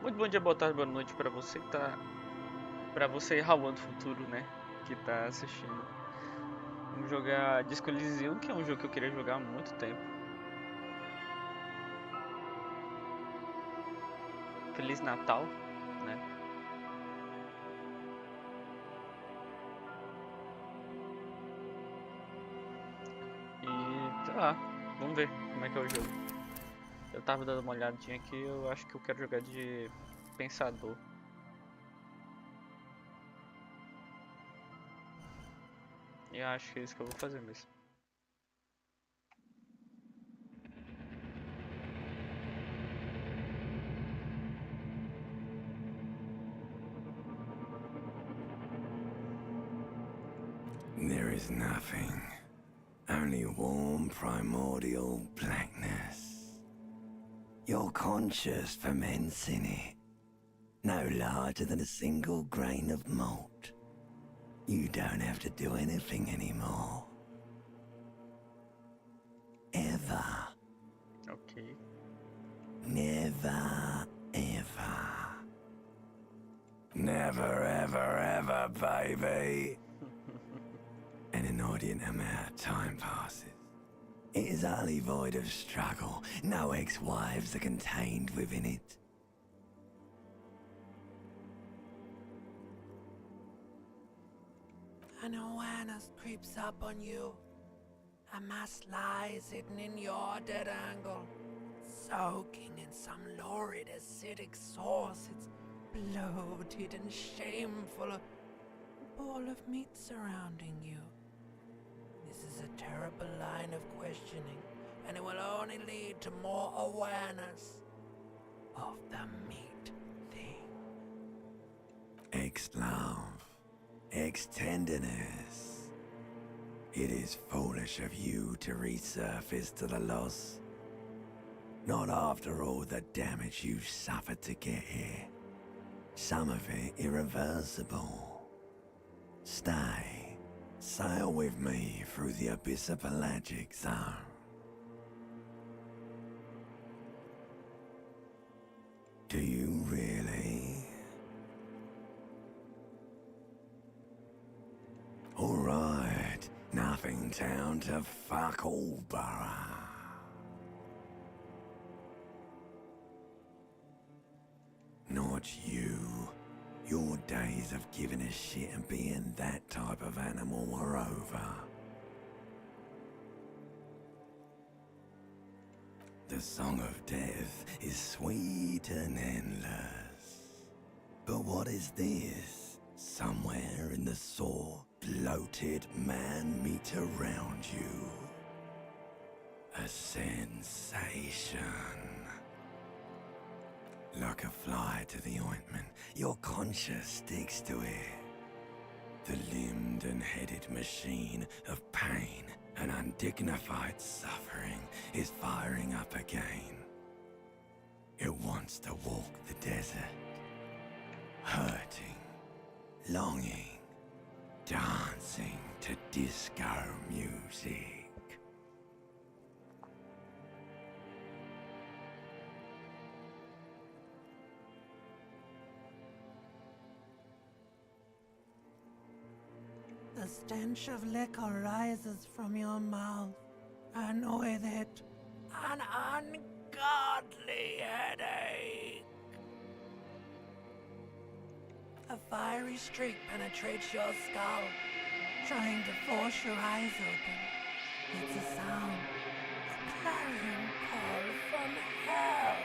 Muito bom dia, boa tarde, boa noite pra você que tá. Pra você e Raul do futuro, né? Que tá assistindo. Vamos jogar Disco Elysium, que é um jogo que eu queria jogar há muito tempo. Feliz Natal, né? E sei lá, vamos ver como é que é o jogo. Eu tava dando uma olhadinha aqui, eu acho que eu quero jogar de pensador. E acho que é isso que eu vou fazer mesmo. There is nothing, only warm primordial blackness. You're conscious ferments in it, no larger than a single grain of malt. You don't have to do anything anymore. Ever. Ok. Never, ever. Never, ever, ever, baby. An inordinate amount of time passes. It is utterly void of struggle. No ex-wives are contained within it. An awareness creeps up on you. A mass lies hidden in your dead angle, soaking in some lurid acidic source. It's bloated and shameful, a ball of meat surrounding you. This is a terrible line of questioning, and it will only lead to more awareness of the meat thing. Ex-love, ex-tenderness. It is foolish of you to resurface to the loss. Not after all the damage you've suffered to get here. Some of it irreversible. Stay. Sail with me through the abyss of pelagic zone. Do you really? Alright, nothing down to fuck all, borough. Not you. Your days of giving a shit and being that type of animal are over. The song of death is sweet and endless. But what is this? Somewhere in the sore, bloated man meat around you. A sensation. Like a fly to the ointment, your conscience sticks to it. The limbed and headed machine of pain and undignified suffering is firing up again. It wants to walk the desert, hurting, longing, dancing to disco music. The stench of liquor rises from your mouth, and with it, an ungodly headache. A fiery streak penetrates your skull, trying to force your eyes open. It's a sound, a clarion call from hell.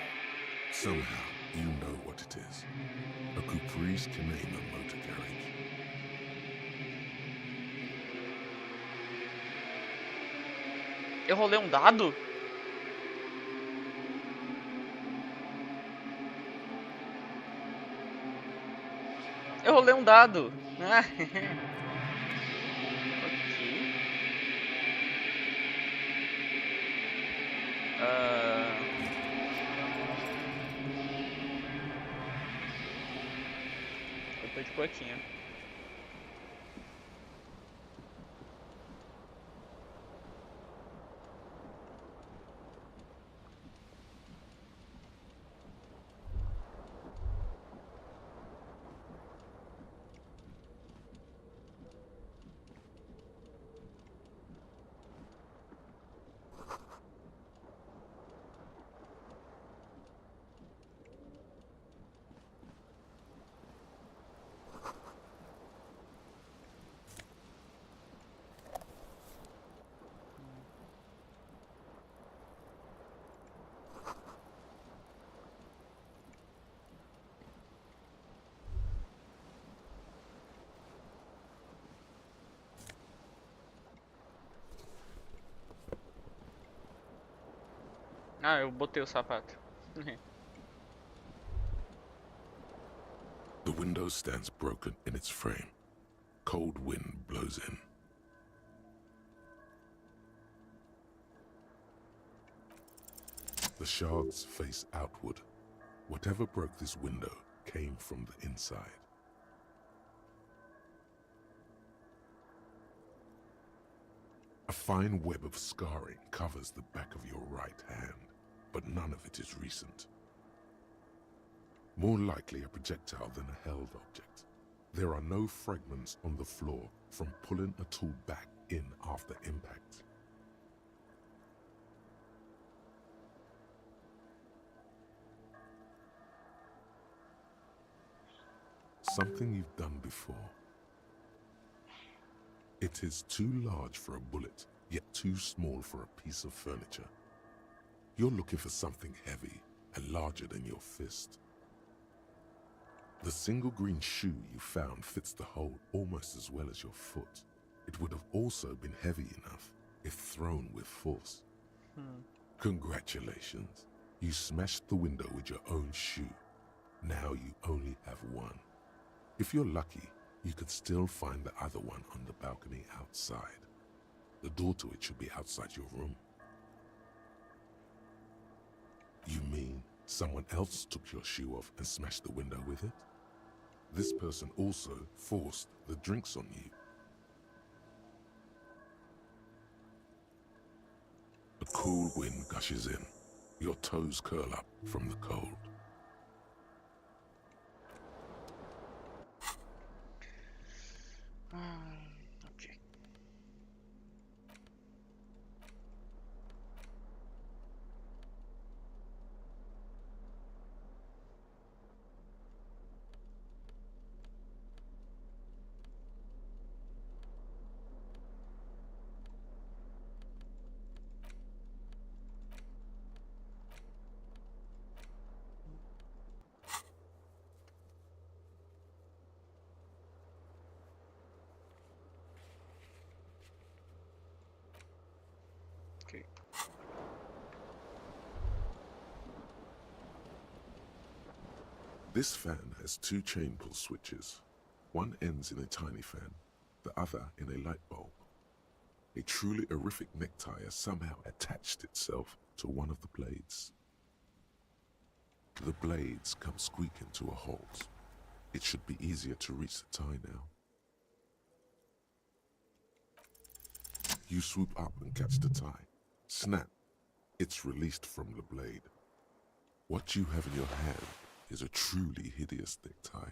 Somehow, you know what it is. A Caprice Canema motor carriage. Eu rolei um dado? Eu rolei um dado. Ah, ok. Eu tô de cuequinha. Ah, eu botei o sapato. The window stands broken in its frame. Cold wind blows in. The shards face outward. Whatever broke this window came from the inside. A fine web of scarring covers the back of your right hand, but none of it is recent. More likely a projectile than a held object. There are no fragments on the floor from pulling a tool back in after impact. Something you've done before. It is too large for a bullet, yet too small for a piece of furniture. You're looking for something heavy and larger than your fist. The single green shoe you found fits the hole almost as well as your foot. It would have also been heavy enough if thrown with force. Congratulations. You smashed the window with your own shoe. Now you only have one. If you're lucky, you could still find the other one on the balcony outside. The door to it should be outside your room. You mean someone else took your shoe off and smashed the window with it? This person also forced the drinks on you. A cool wind gushes in. Your toes curl up from the cold. Ok. Ok. This fan has two chain pull switches. One ends in a tiny fan, the other in a light bulb. A truly horrific necktie has somehow attached itself to one of the blades. The blades come squeaking to a halt. It should be easier to reach the tie now. You swoop up and catch the tie. Snap! It's released from the blade. What you have in your hand is a truly hideous necktie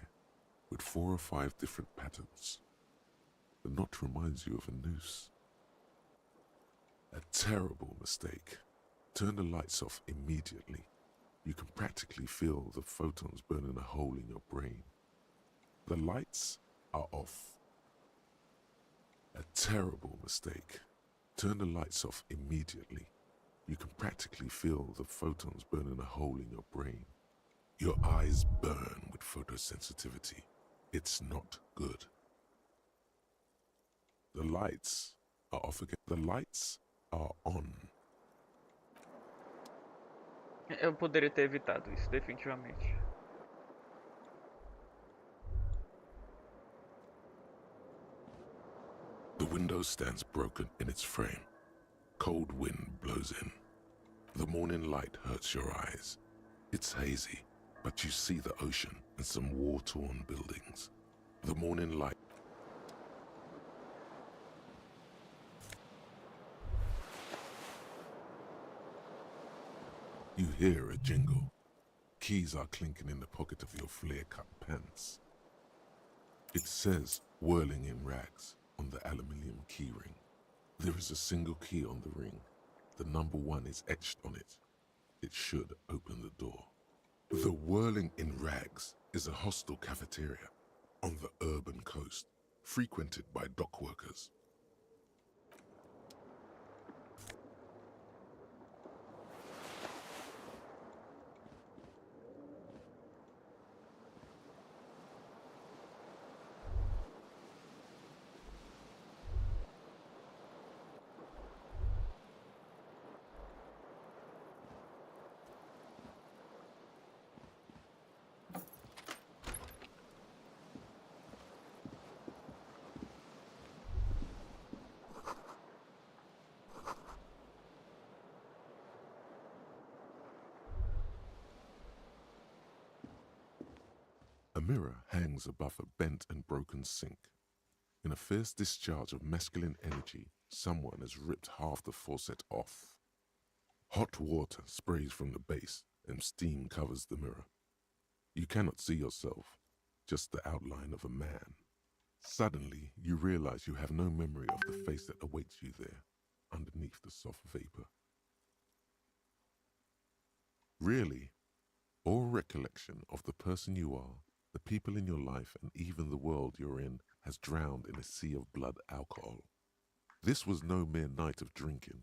with 4 or 5 different patterns. The knot reminds you of a noose. A terrible mistake. Turn the lights off immediately. You can practically feel the photons burning a hole in your brain. The lights are off. A terrible mistake. Turn the lights off immediately. You can practically feel the photons burning a hole in your brain. Your eyes burn with photosensitivity. It's not good. The lights are off again. The lights are on. Eu poderia ter evitado isso, definitivamente. The window stands broken in its frame. Cold wind blows in. The morning light hurts your eyes. It's hazy, but you see the ocean and some war-torn buildings. The morning light. You hear a jingle. Keys are clinking in the pocket of your flare-cut pants. It says whirling in rags on the aluminium key ring. There is a single key on the ring. The number 1 is etched on it. It should open the door. The Whirling in Rags is a hostel cafeteria on the urban coast, frequented by dock workers. mirror hangs above a bent and broken sink. In a fierce discharge of masculine energy, someone has ripped half the faucet off. Hot water sprays from the base and steam covers the mirror. You cannot see yourself, just the outline of a man. Suddenly, you realize you have no memory of the face that awaits you there, underneath the soft vapor. Really, all recollection of the person you are, the people in your life, and even the world you're in has drowned in a sea of blood alcohol. This was no mere night of drinking.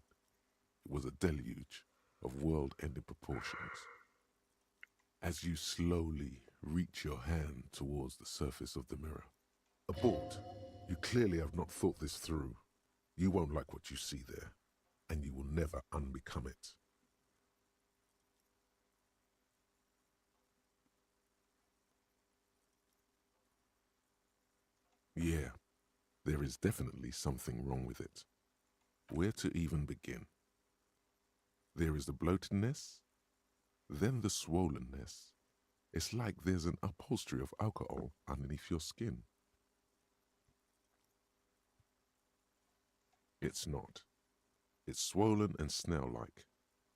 It was a deluge of world-ending proportions. As you slowly reach your hand towards the surface of the mirror. Abort. You clearly have not thought this through. You won't like what you see there, and you will never unbecome it. Yeah, there is definitely something wrong with it. Where to even begin? There is the bloatedness, then the swollenness. It's like there's an upholstery of alcohol underneath your skin. It's not. It's swollen and snail-like,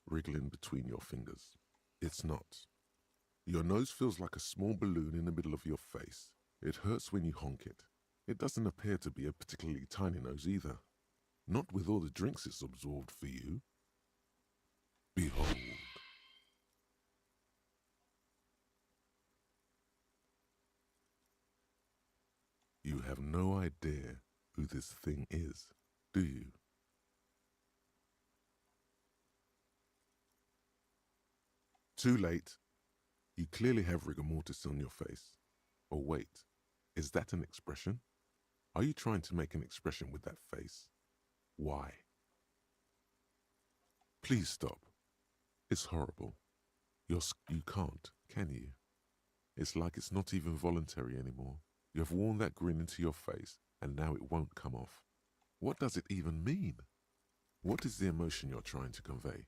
wriggling between your fingers. It's not. Your nose feels like a small balloon in the middle of your face. It hurts when you honk it. It doesn't appear to be a particularly tiny nose either. Not with all the drinks it's absorbed for you. Behold. You have no idea who this thing is, do you? Too late. You clearly have rigor mortis on your face. Oh wait, is that an expression? Are you trying to make an expression with that face? Why? Please stop. It's horrible. You can't, can you? It's like it's not even voluntary anymore. You have worn that grin into your face, and now it won't come off. What does it even mean? What is the emotion you're trying to convey?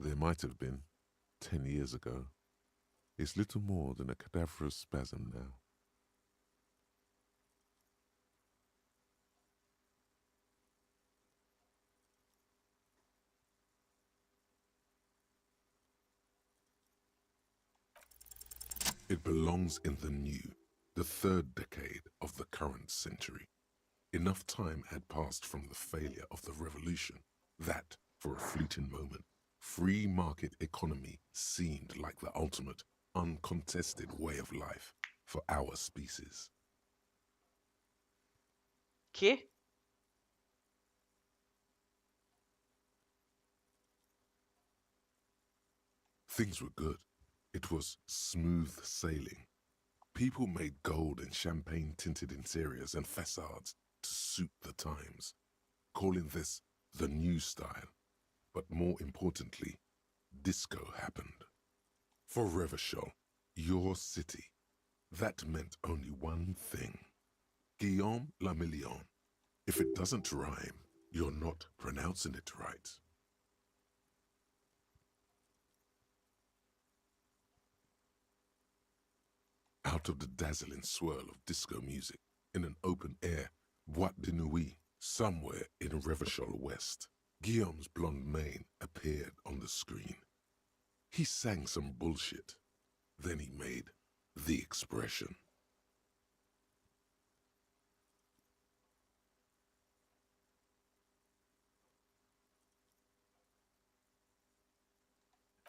There might have been, 10 years ago. It's little more than a cadaverous spasm now. It belongs in the new, the third decade of the current century. Enough time had passed from the failure of the revolution that, for a fleeting moment, free market economy seemed like the ultimate, uncontested way of life for our species. Que? Things were good. It was smooth sailing. People made gold and champagne-tinted interiors and facades to suit the times, calling this the new style. But more importantly, disco happened. For Revachol, your city, that meant only one thing. Guillaume le Million. If it doesn't rhyme, you're not pronouncing it right. Out of the dazzling swirl of disco music, in an open-air boîte de nuit, somewhere in Revachol West, Guillaume's blonde mane appeared on the screen. He sang some bullshit. Then he made the expression.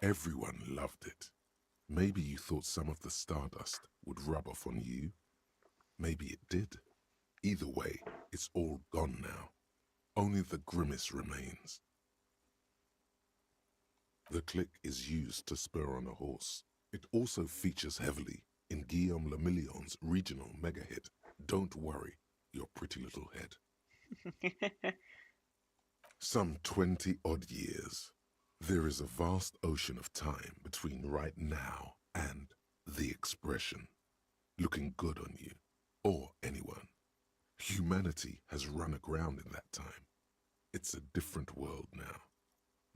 Everyone loved it. Maybe you thought some of the stardust would rub off on you. Maybe it did. Either way, it's all gone now. Only the grimace remains. The click is used to spur on a horse. It also features heavily in Guillaume le Million's regional mega hit, Don't Worry, Your Pretty Little Head. Some 20-odd years. There is a vast ocean of time between right now and the expression. Looking good on you, or anyone. Humanity has run aground in that time. It's a different world now.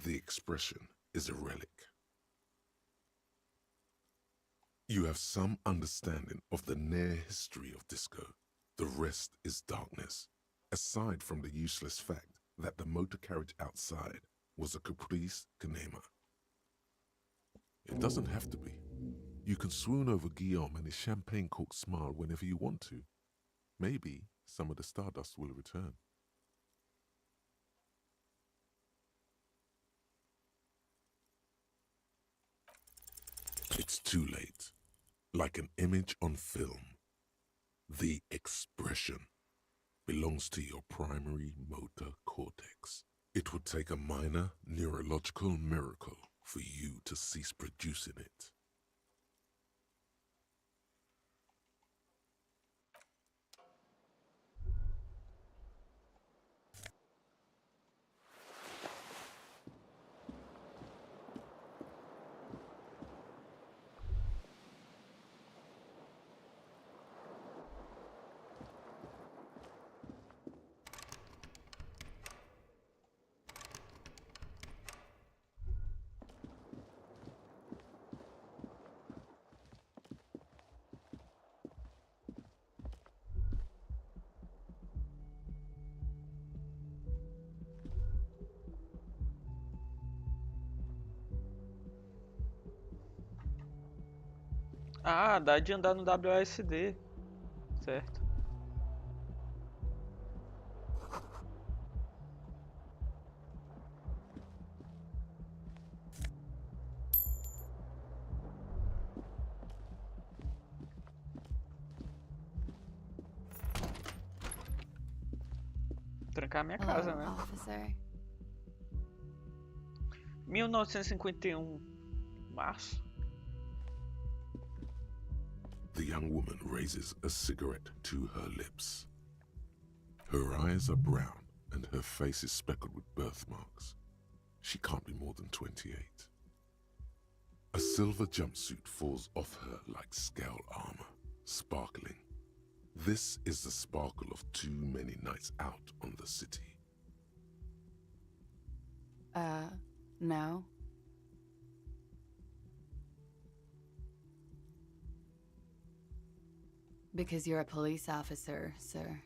The expression is a relic. You have some understanding of the near history of disco. The rest is darkness, aside from the useless fact that the motor carriage outside was a caprice canema. It doesn't have to be. You can swoon over Guillaume and his champagne-corked smile whenever you want to. Maybe some of the stardust will return. It's too late. Like an image on film. The expression belongs to your primary motor cortex. It would take a minor neurological miracle for you to cease producing it. Ah, dá de andar no WASD. Certo. Trancar minha casa, Hello, né? officer. 1951. Março. The young woman raises a cigarette to her lips. Her eyes are brown and her face is speckled with birthmarks. She can't be more than 28. A silver jumpsuit falls off her like scale armor, sparkling. This is the sparkle of too many nights out on the city. No. Because you're a police officer, sir.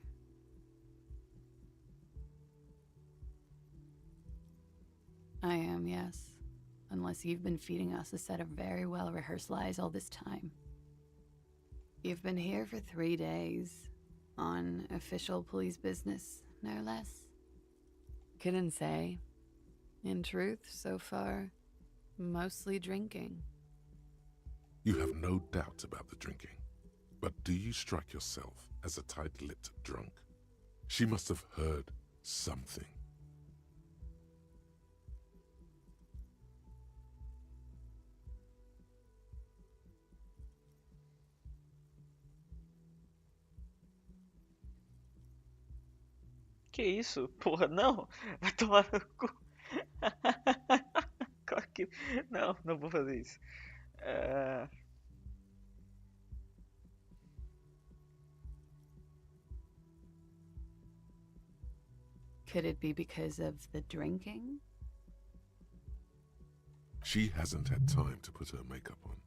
I am, yes. Unless you've been feeding us a set of very well-rehearsed lies all this time. You've been here for 3 days. On official police business, no less. Couldn't say. In truth, so far, mostly drinking. You have no doubt about the drinking. But do you strike yourself as a tight-lipped drunk? She must have heard something. Que isso? Porra, não! Vai tomar no cu. Claro que. Não, não vou fazer isso. Could it be because of the drinking? She hasn't had time to put her makeup on.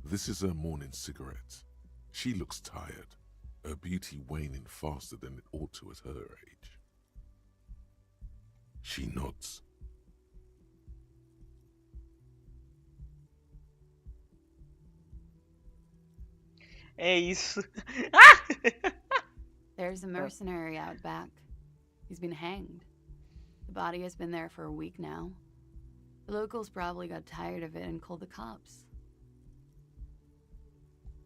This is her morning cigarette. She looks tired, her beauty waning faster than it ought to at her age. She nods. É isso. There's a mercenary out back. He's been hanged. The body has been there for a week now. The locals probably got tired of it and called the cops.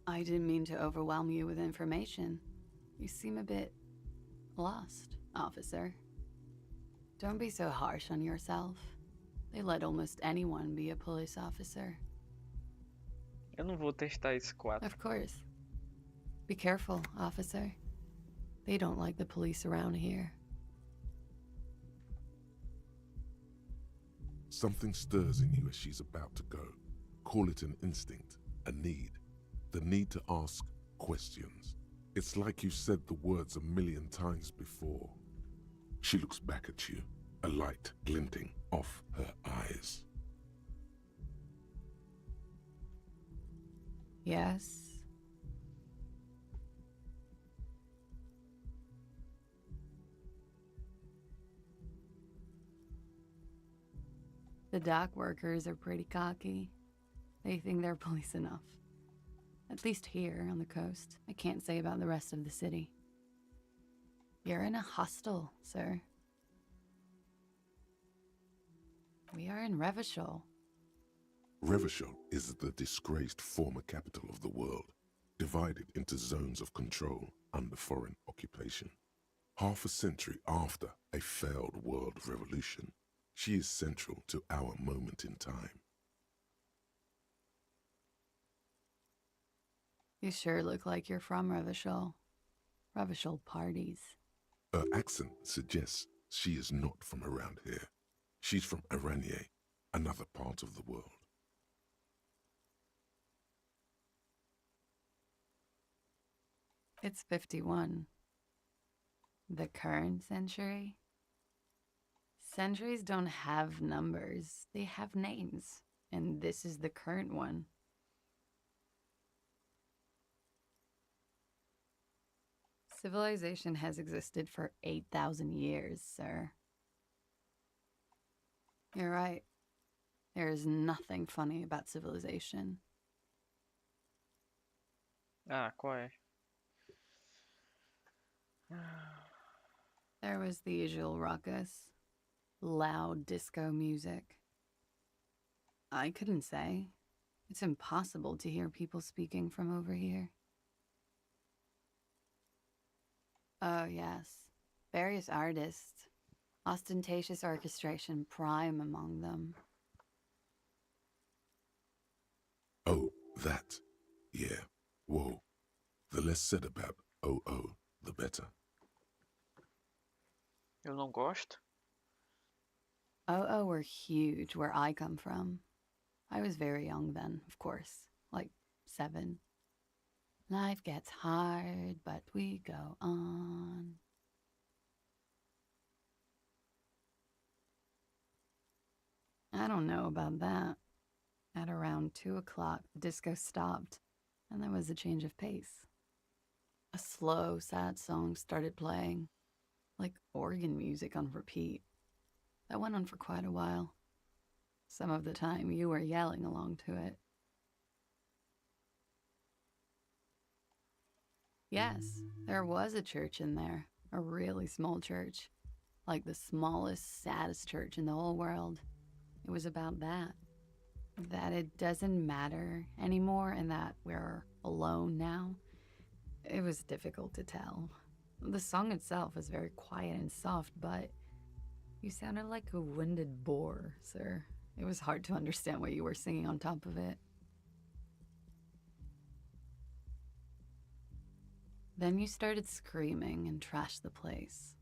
I didn't mean to overwhelm you with information. You seem a bit lost, officer. Don't be so harsh on yourself. They let almost anyone be a police officer. Eu não vou testar esse 4. Of course. Be careful, officer. They don't like the police around here. Something stirs in you as she's about to go. Call it an instinct, a need. The need to ask questions. It's like you said the words 1,000,000 times before. She looks back at you, a light glinting off her eyes. Yes. The dock workers are pretty cocky. They think they're police enough. At least here on the coast. I can't say about the rest of the city. You're in a hostel, sir. We are in Revachol. Revachol is the disgraced former capital of the world, divided into zones of control under foreign occupation. Half a century after a failed world revolution, she is central to our moment in time. You sure look like you're from Revachol. Revachol parties. Her accent suggests she is not from around here. She's from Aranier, another part of the world. It's 51. The current century? Centuries don't have numbers, they have names. And this is the current one. Civilization has existed for 8,000 years, sir. You're right. There is nothing funny about civilization. Ah, qual é? There was the usual ruckus. Loud disco music. I couldn't say. It's impossible to hear people speaking from over here. Oh, yes. Various artists. Ostentatious orchestration prime among them. Oh, that. Yeah. Whoa. The less said about OO, the better. Eu não gosto. Oh, were huge where I come from. I was very young then, of course. Like 7. Life gets hard, but we go on. I don't know about that. At around 2 o'clock, the disco stopped, and there was a change of pace. A slow, sad song started playing, like organ music on repeat. That went on for quite a while. Some of the time, you were yelling along to it. Yes, there was a church in there, a really small church, like the smallest, saddest church in the whole world. It was about that it doesn't matter anymore and that we're alone now. It was difficult to tell. The song itself was very quiet and soft, but you sounded like a winded boar, sir. It was hard to understand what you were singing on top of it. Then you started screaming and trashed the place.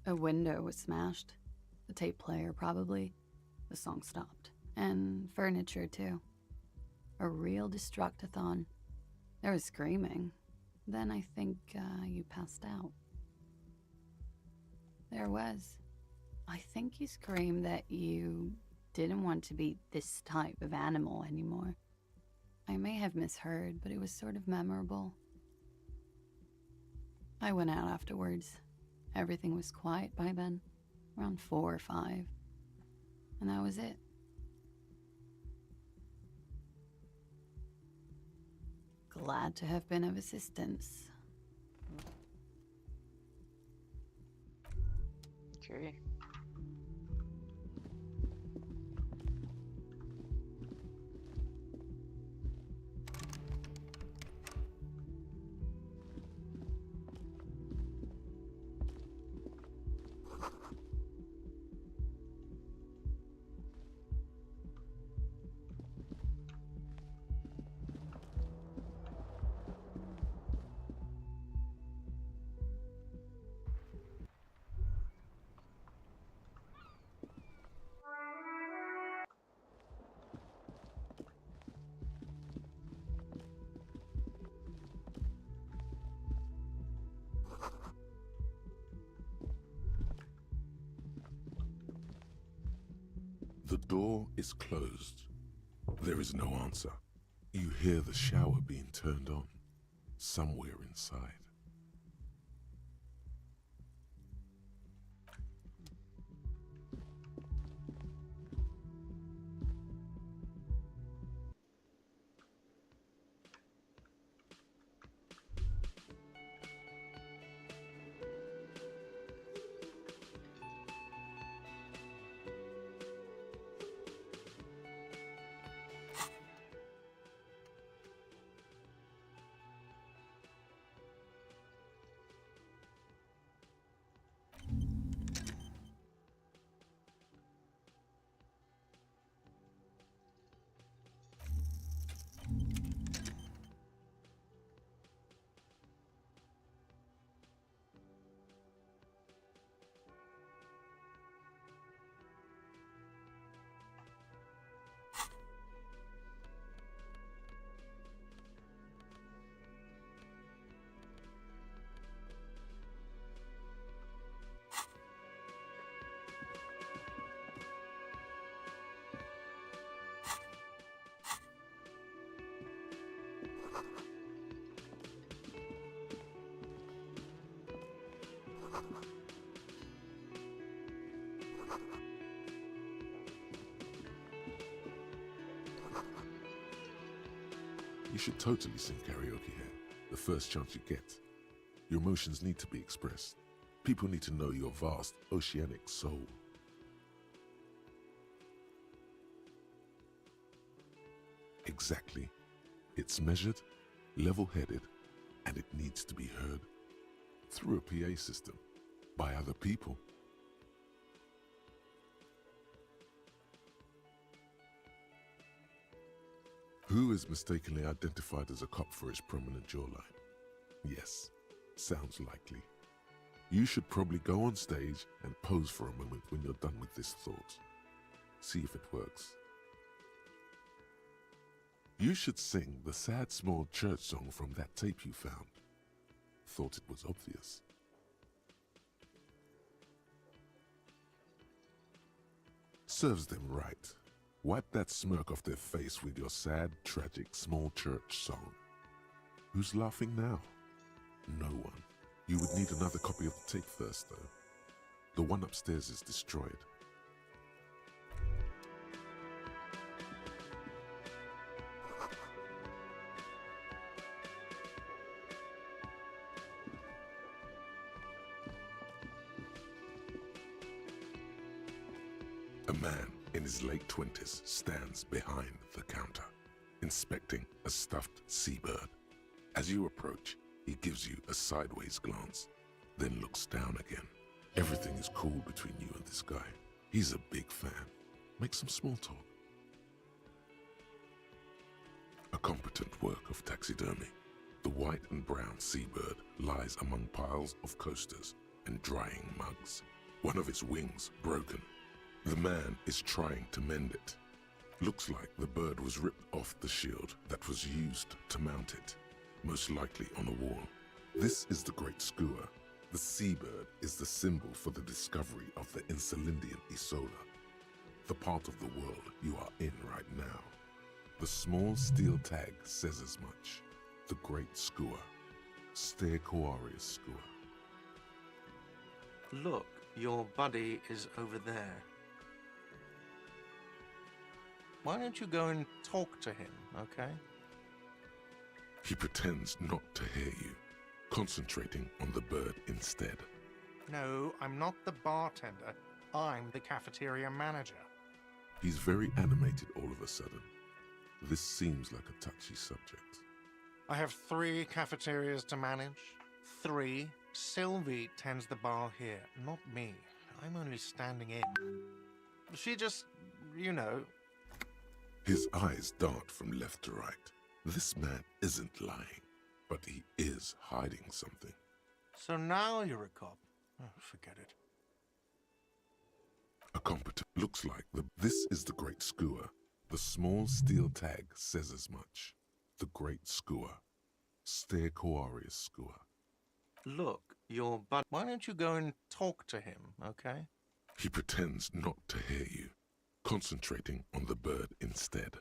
A window was smashed. The tape player, probably. The song stopped. And furniture, too. A real destructathon. There was screaming. Then I think you passed out. There was. I think you screamed that you didn't want to be this type of animal anymore. I may have misheard, but it was sort of memorable. I went out afterwards. Everything was quiet by then, around 4 or 5. And that was it. Glad to have been of assistance. Ok. door is closed. There is no answer. You hear the shower being turned on somewhere inside. You should totally sing karaoke here, the first chance you get. Your emotions need to be expressed. People need to know your vast, oceanic soul. Exactly. It's measured, level-headed, and it needs to be heard through a PA system by other people. Who is mistakenly identified as a cop for his prominent jawline? Yes, sounds likely. You should probably go on stage and pose for a moment when you're done with this thought. See if it works. You should sing the sad small church song from that tape you found. Thought it was obvious. Serves them right. Wipe that smirk off their face with your sad, tragic, small church song. Who's laughing now? No one. You would need another copy of the tape first, though. The one upstairs is destroyed. A man in his late 20s stands behind the counter, inspecting a stuffed seabird. As you approach, he gives you a sideways glance, then looks down again. Everything is cool between you and this guy. He's a big fan. Make some small talk. A competent work of taxidermy. The white and brown seabird lies among piles of coasters and drying mugs. One of its wings broken. The man is trying to mend it. Looks like the bird was ripped off the shield that was used to mount it, most likely on a wall. This is the Great Skua. The seabird is the symbol for the discovery of the Insulindian Isola, the part of the world you are in right now. The small steel tag says as much. The Great Skua. Stercoarius Skua. Look, your buddy is over there. Why don't you go and talk to him, okay? He pretends not to hear you, concentrating on the bird instead. No, I'm not the bartender. I'm the cafeteria manager. He's very animated all of a sudden. This seems like a touchy subject. I have 3 cafeterias to manage. 3. Sylvie tends the bar here, not me. I'm only standing in. She just, you know... His eyes dart from left to right. This man isn't lying, but he is hiding something. So now you're a cop. Oh, forget it. A competent looks like this is the Great Skua. The small steel tag says as much. The Great Skua. Stercoarius Skua. Look, your buddy... Why don't you go and talk to him, okay? He pretends not to hear you, concentrating on the bird instead.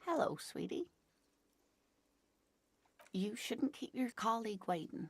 Hello, sweetie. You shouldn't keep your colleague waiting.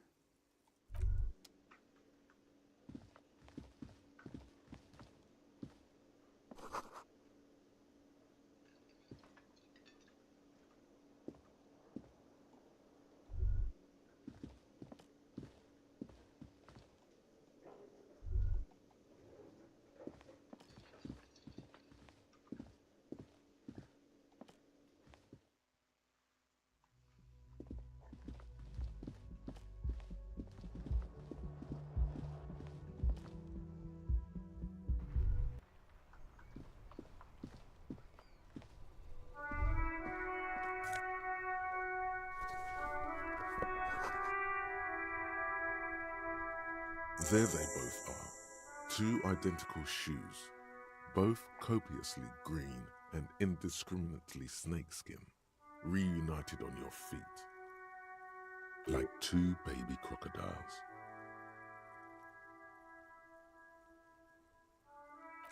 There they both are, two identical shoes, both copiously green and indiscriminately snakeskin, reunited on your feet, like two baby crocodiles.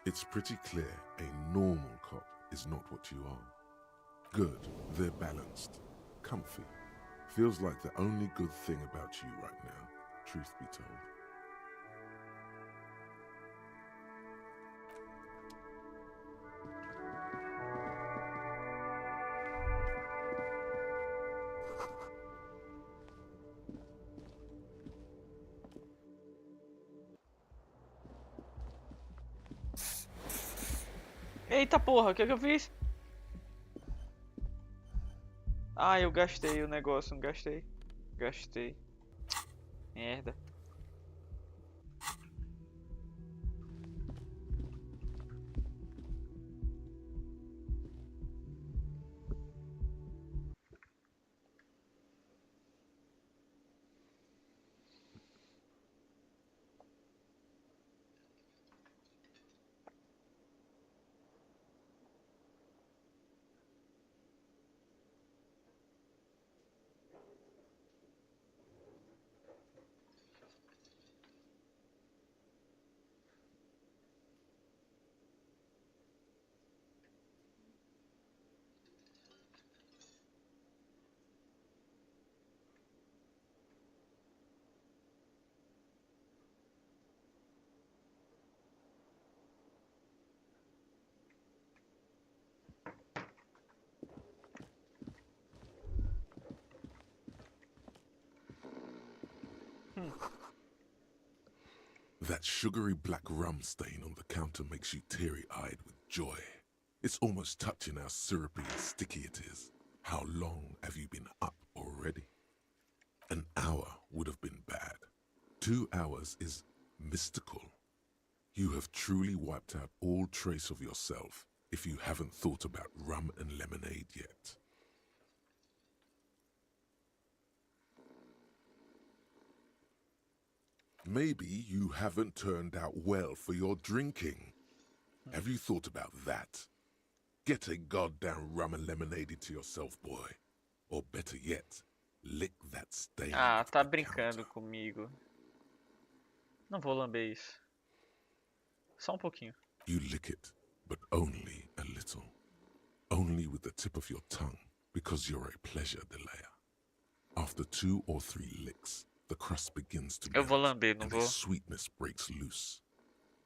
It's pretty clear a normal cop is not what you are. Good, they're balanced, comfy. Feels like the only good thing about you right now, truth be told. Eita porra, o que eu fiz? Ah, eu gastei o negócio, não gastei. Gastei. Merda. That sugary black rum stain on the counter makes you teary-eyed with joy. It's almost touching how syrupy and sticky it is. How long have you been up already? An hour would have been bad. 2 hours is mystical. You have truly wiped out all trace of yourself if you haven't thought about rum and lemonade yet. Maybe you haven't turned out well for your drinking. Have you thought about that? Get a goddamn rum and lemonade into yourself, boy. Or better yet, lick that stain Ah, off tá the brincando counter. comigo. Não vou lamber isso. Só um pouquinho. You lick it, but only a little. Only with the tip of your tongue, because you're a pleasure delayer. After 2 or 3 licks, the crust begins to Eu melt, vou lamber, não and vou. a sweetness breaks loose.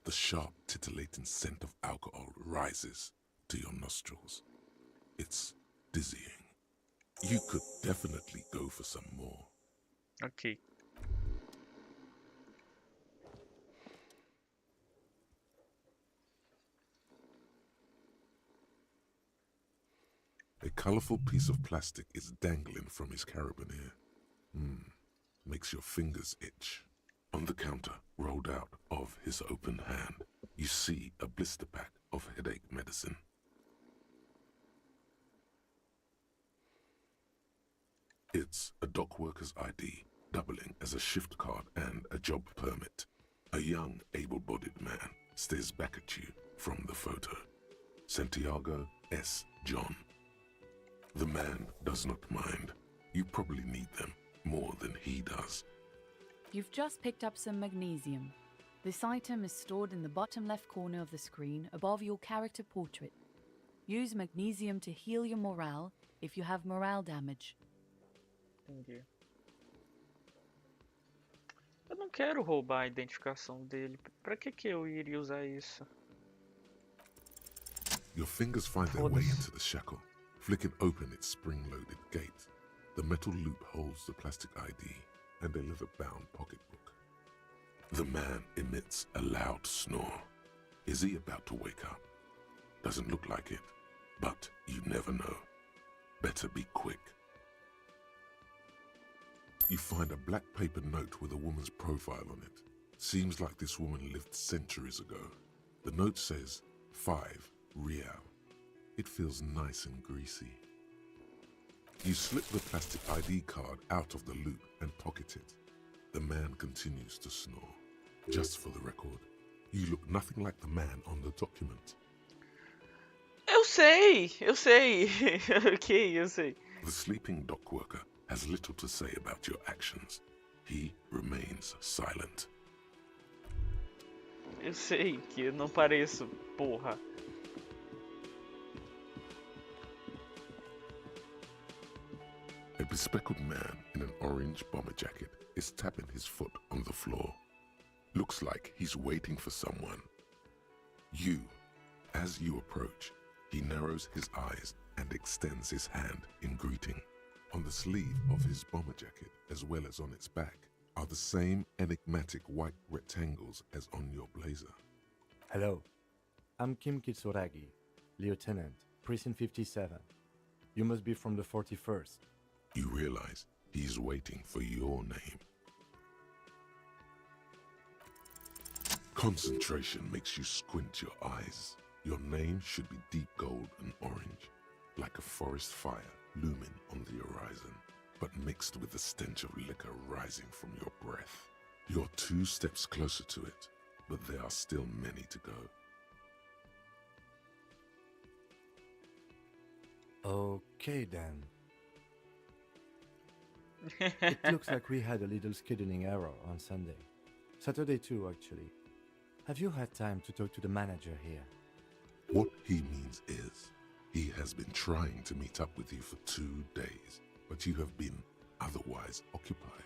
The sharp, titillating scent of alcohol rises to your nostrils. It's dizzying. You could definitely go for some more. Ok. A colorful piece of plastic is dangling from his carabiner. makes your fingers itch. On the counter, rolled out of his open hand, you see a blister pack of headache medicine. It's a dock worker's ID, doubling as a shift card and a job permit. A young, able-bodied man stares back at you from the photo. Santiago S. John. The man does not mind. You probably need them more than he does. You've just picked up some magnesium. This item is stored in the bottom left corner of the screen above your character portrait. Use magnesium to heal your morale if you have morale damage. Entendi. Eu não quero roubar a identificação dele. Pra que eu iria usar isso? Your fingers find their way into the shackle, flicking open its spring-loaded gate. The metal loop holds the plastic ID and a leather-bound pocketbook. The man emits a loud snore. Is he about to wake up? Doesn't look like it, but you never know. Better be quick. You find a black paper note with a woman's profile on it. Seems like this woman lived centuries ago. The note says 5 real. It feels nice and greasy. You slip the plastic ID card out of the loop and pocket it. The man continues to snore. Just for the record, you look nothing like the man on the document. Eu sei! Ok, eu sei. The sleeping dock worker has little to say about your actions. He remains silent. Eu sei que eu não pareço, porra. A bespectacled man in an orange bomber jacket is tapping his foot on the floor. Looks like he's waiting for someone. As you approach, he narrows his eyes and extends his hand in greeting. On the sleeve of his bomber jacket, as well as on its back, are the same enigmatic white rectangles as on your blazer. Hello, I'm Kim Kitsuragi, Lieutenant, Precinct 57. You must be from the 41st. You realize he's waiting for your name. Concentration makes you squint your eyes. Your name should be deep gold and orange, like a forest fire looming on the horizon, but mixed with the stench of liquor rising from your breath. You're 2 steps closer to it, but there are still many to go. Okay then. It looks like we had a little scheduling error on Sunday. Saturday too, actually. Have you had time to talk to the manager here? What he means is, he has been trying to meet up with you for 2 days, but you have been otherwise occupied.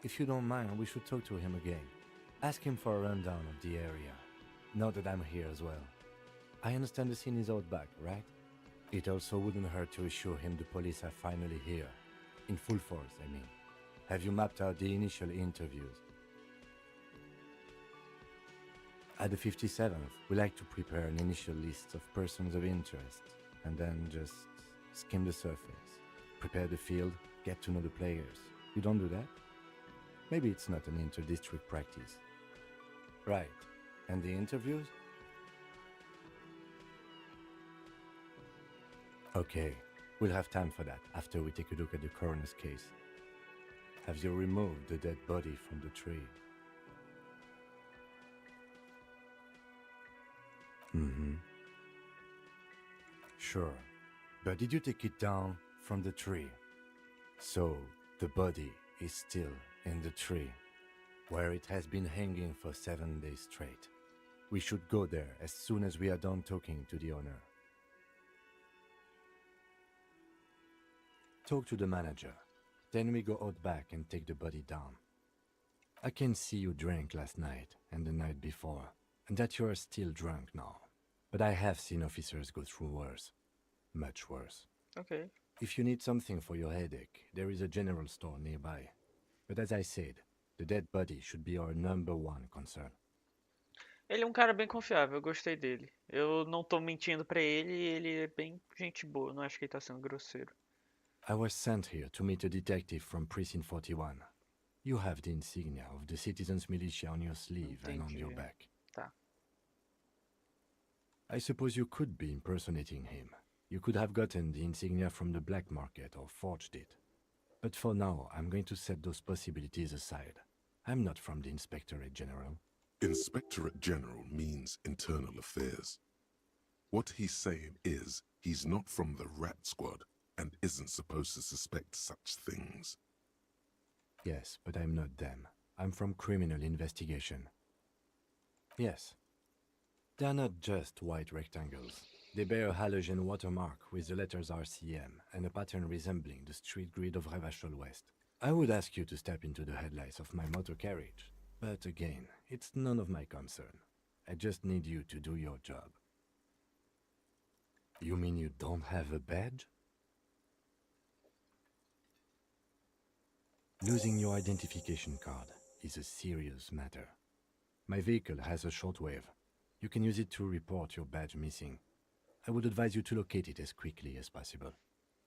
If you don't mind, we should talk to him again. Ask him for a rundown of the area. Now that I'm here as well. I understand the scene is out back, right? It also wouldn't hurt to assure him the police are finally here. In full force, I mean. Have you mapped out the initial interviews? At the 57th, we like to prepare an initial list of persons of interest, and then just skim the surface. Prepare the field, get to know the players. You don't do that? Maybe it's not an inter-district practice. Right. And the interviews? Okay, we'll have time for that after we take a look at the coroner's case. Have you removed the dead body from the tree? Sure. But did you take it down from the tree? So, the body is still in the tree, where it has been hanging for 7 days straight. We should go there as soon as we are done talking to the owner. Talk to the manager. Then we go out back and take the body down. I can see you drank last night and the night before, and that you are still drunk now. But I have seen officers go through worse. Much worse. Ok. If you need something for your headache, there is a general store nearby. But as I said, the dead body should be our #1 concern. Ele é um cara bem confiável, eu gostei dele. Eu não tô mentindo pra ele e ele é bem gente boa, não acho que ele tá sendo grosseiro. I was sent here to meet a detective from Precinct 41. You have the insignia of the citizens' militia on your sleeve and on your Entendi. back. Tá. I suppose you could be impersonating him. You could have gotten the insignia from the black market or forged it. But for now, I'm going to set those possibilities aside. I'm not from the Inspectorate General. Inspectorate General means internal affairs. What he's saying is he's not from the Rat Squad and isn't supposed to suspect such things. Yes, but I'm not them. I'm from criminal investigation. Yes. They're not just white rectangles. They bear a halogen watermark with the letters RCM and a pattern resembling the street grid of Revachol West. I would ask you to step into the headlights of my motor carriage, but again, it's none of my concern. I just need you to do your job. You mean you don't have a badge? Losing your identification card is a serious matter. My vehicle has a shortwave. You can use it to report your badge missing. I would advise you to locate it as quickly as possible.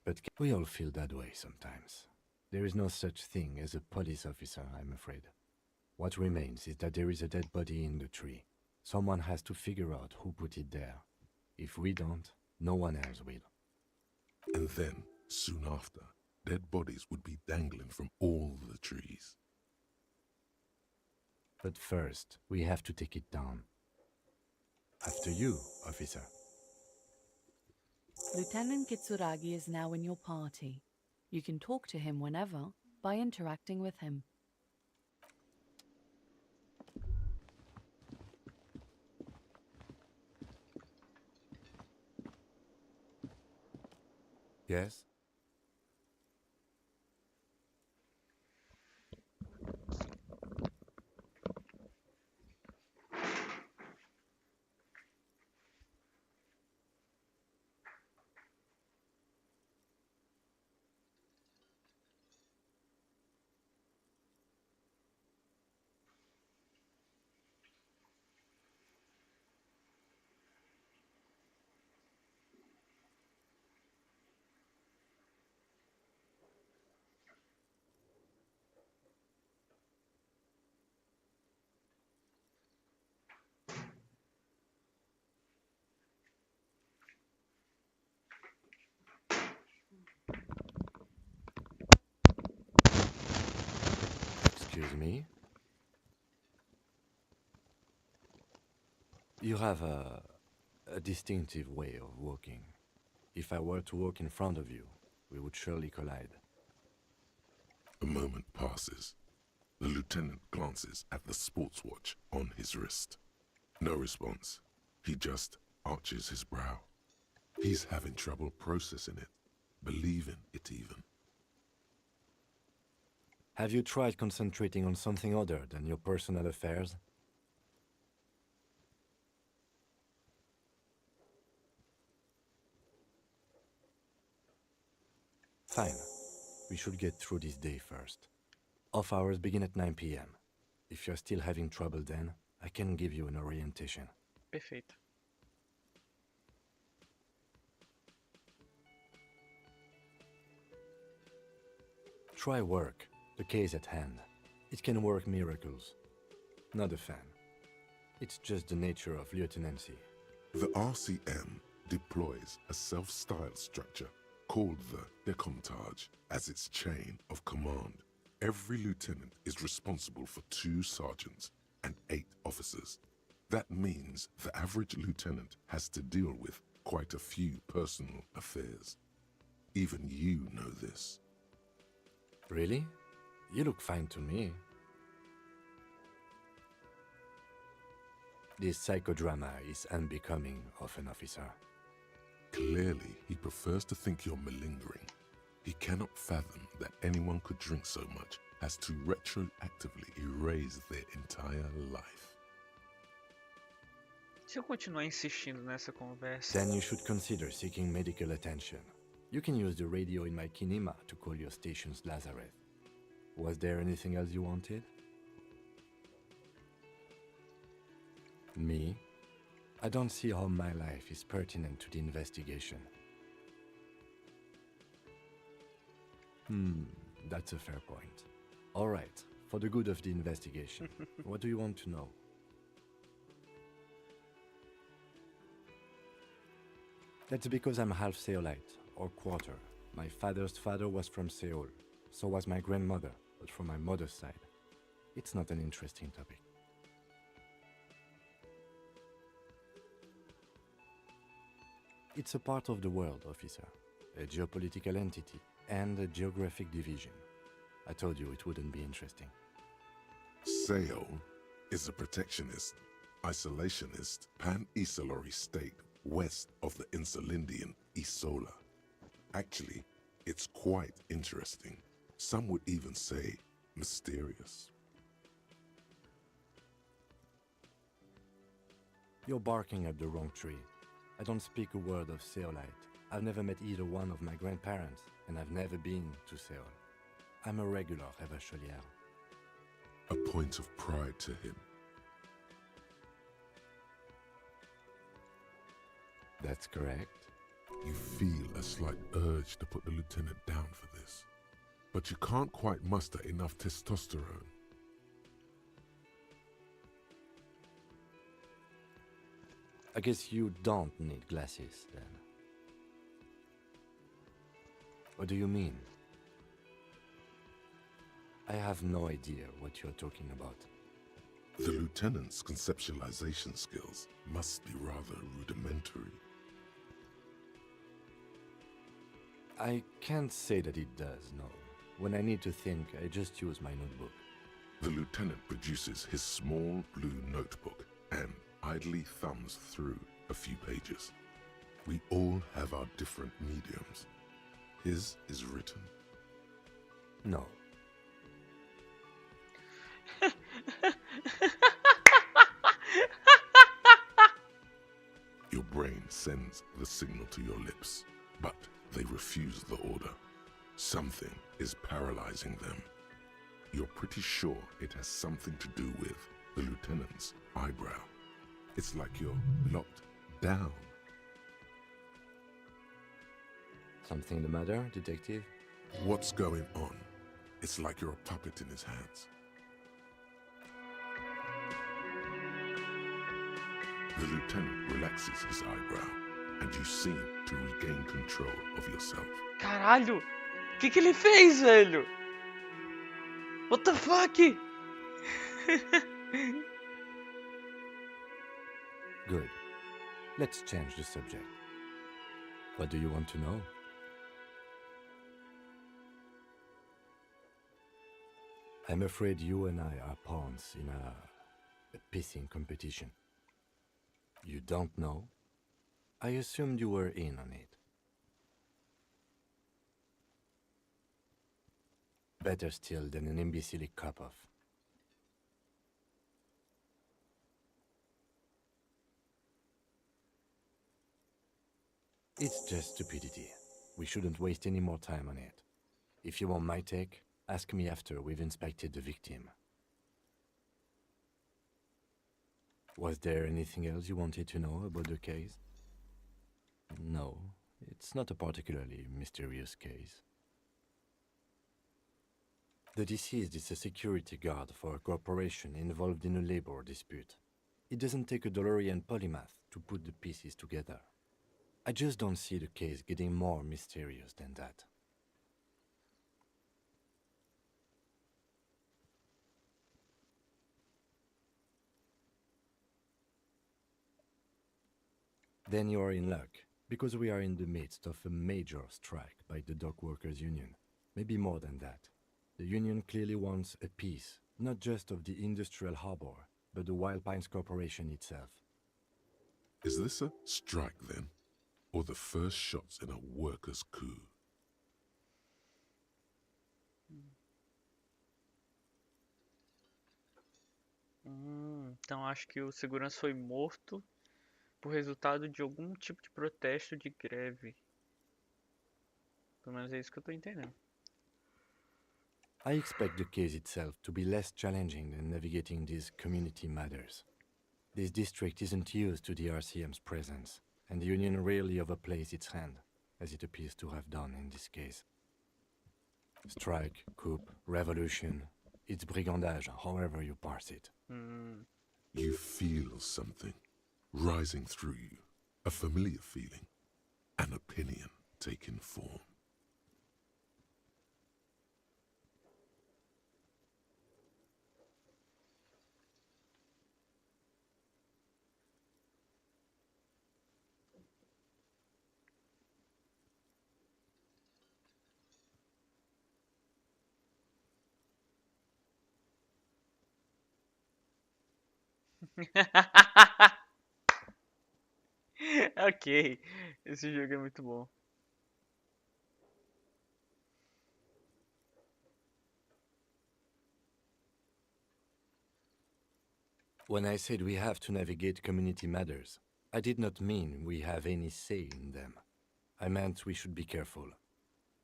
But we all feel that way sometimes. There is no such thing as a police officer, I'm afraid. What remains is that there is a dead body in the tree. Someone has to figure out who put it there. If we don't, no one else will. And then, soon after, dead bodies would be dangling from all the trees. But first, we have to take it down. After you, officer. Lieutenant Kitsuragi is now in your party. You can talk to him whenever by interacting with him. Yes? Excuse me? You have a distinctive way of walking. If I were to walk in front of you, we would surely collide. A moment passes. The lieutenant glances at the sports watch on his wrist. No response. He just arches his brow. He's having trouble processing it, believing it even. Have you tried concentrating on something other than your personal affairs? Fine. We should get through this day first. Off hours begin at 9 p.m. If you're still having trouble then, I can give you an orientation. Perfeito. Try work. The case at hand. It can work miracles. Not a fan. It's just the nature of lieutenancy. The RCM deploys a self-styled structure called the Decomptage as its chain of command. Every lieutenant is responsible for 2 sergeants and 8 officers. That means the average lieutenant has to deal with quite a few personal affairs. Even you know this. Really? You look fine to me. This psychodrama is unbecoming of an officer. Clearly, he prefers to think you're malingering. He cannot fathom that anyone could drink so much as to retroactively erase their entire life. Se eu continuar insistindo nessa conversa, Then you should consider seeking medical attention. You can use the radio in my kinema to call your station's Lazareth. Was there anything else you wanted? Me? I don't see how my life is pertinent to the investigation. That's a fair point. All right, for the good of the investigation, what do you want to know? That's because I'm half Seolite, or quarter. My father's father was from Seoul, so was my grandmother, but from my mother's side. It's not an interesting topic. It's a part of the world, officer. A geopolitical entity and a geographic division. I told you it wouldn't be interesting. Seoul is a protectionist, isolationist, pan-Isolari state west of the Insulindian Isola. Actually, it's quite interesting. Some would even say mysterious. You're barking up the wrong tree. I don't speak a word of Seolite. I've never met either one of my grandparents, and I've never been to Seoul. I'm a regular Revacholière. A point of pride to him. That's correct. You feel a slight urge to put the lieutenant down for this, but you can't quite muster enough testosterone. I guess you don't need glasses, then. What do you mean? I have no idea what you're talking about. The lieutenant's conceptualization skills must be rather rudimentary. I can't say that it does, no. When I need to think, I just use my notebook. The lieutenant produces his small blue notebook and idly thumbs through a few pages. We all have our different mediums. His is written. No. Your brain sends the signal to your lips, but they refuse the order. Something is paralyzing them. You're pretty sure it has something to do with the lieutenant's eyebrow. It's like you're locked down. Something the matter, detective? What's going on? It's like you're a puppet in his hands. The lieutenant relaxes his eyebrow, and you seem to regain control of yourself. Caralho! Que ele fez, velho? What the fuck? Good. Let's change the subject. What do you want to know? I'm afraid you and I are pawns in a pissing competition. You don't know? I assumed you were in on it. Better still than an imbecile cop-off. It's just stupidity. We shouldn't waste any more time on it. If you want my take, ask me after we've inspected the victim. Was there anything else you wanted to know about the case? No, it's not a particularly mysterious case. The deceased is a security guard for a corporation involved in a labor dispute. It doesn't take a DeLorean polymath to put the pieces together. I just don't see the case getting more mysterious than that. Then you are in luck, because we are in the midst of a major strike by the dock workers' union. Maybe more than that. The union clearly wants a piece, not just of the industrial harbor, but the Wild Pines Corporation itself. Is this a strike then? Or the first shots in a workers' coup? Então acho que o segurança foi morto por resultado de algum tipo de protesto de greve. Pelo menos é isso que eu tô entendendo. I expect the case itself to be less challenging than navigating these community matters. This district isn't used to the RCM's presence, and the Union rarely overplays its hand, as it appears to have done in this case. Strike, coup, revolution, it's brigandage, however you parse it. You feel something rising through you, a familiar feeling, an opinion taking form. Ok, esse jogo é muito bom. When I said we have to navigate community matters, I did not mean we have any say in them. I meant we should be careful.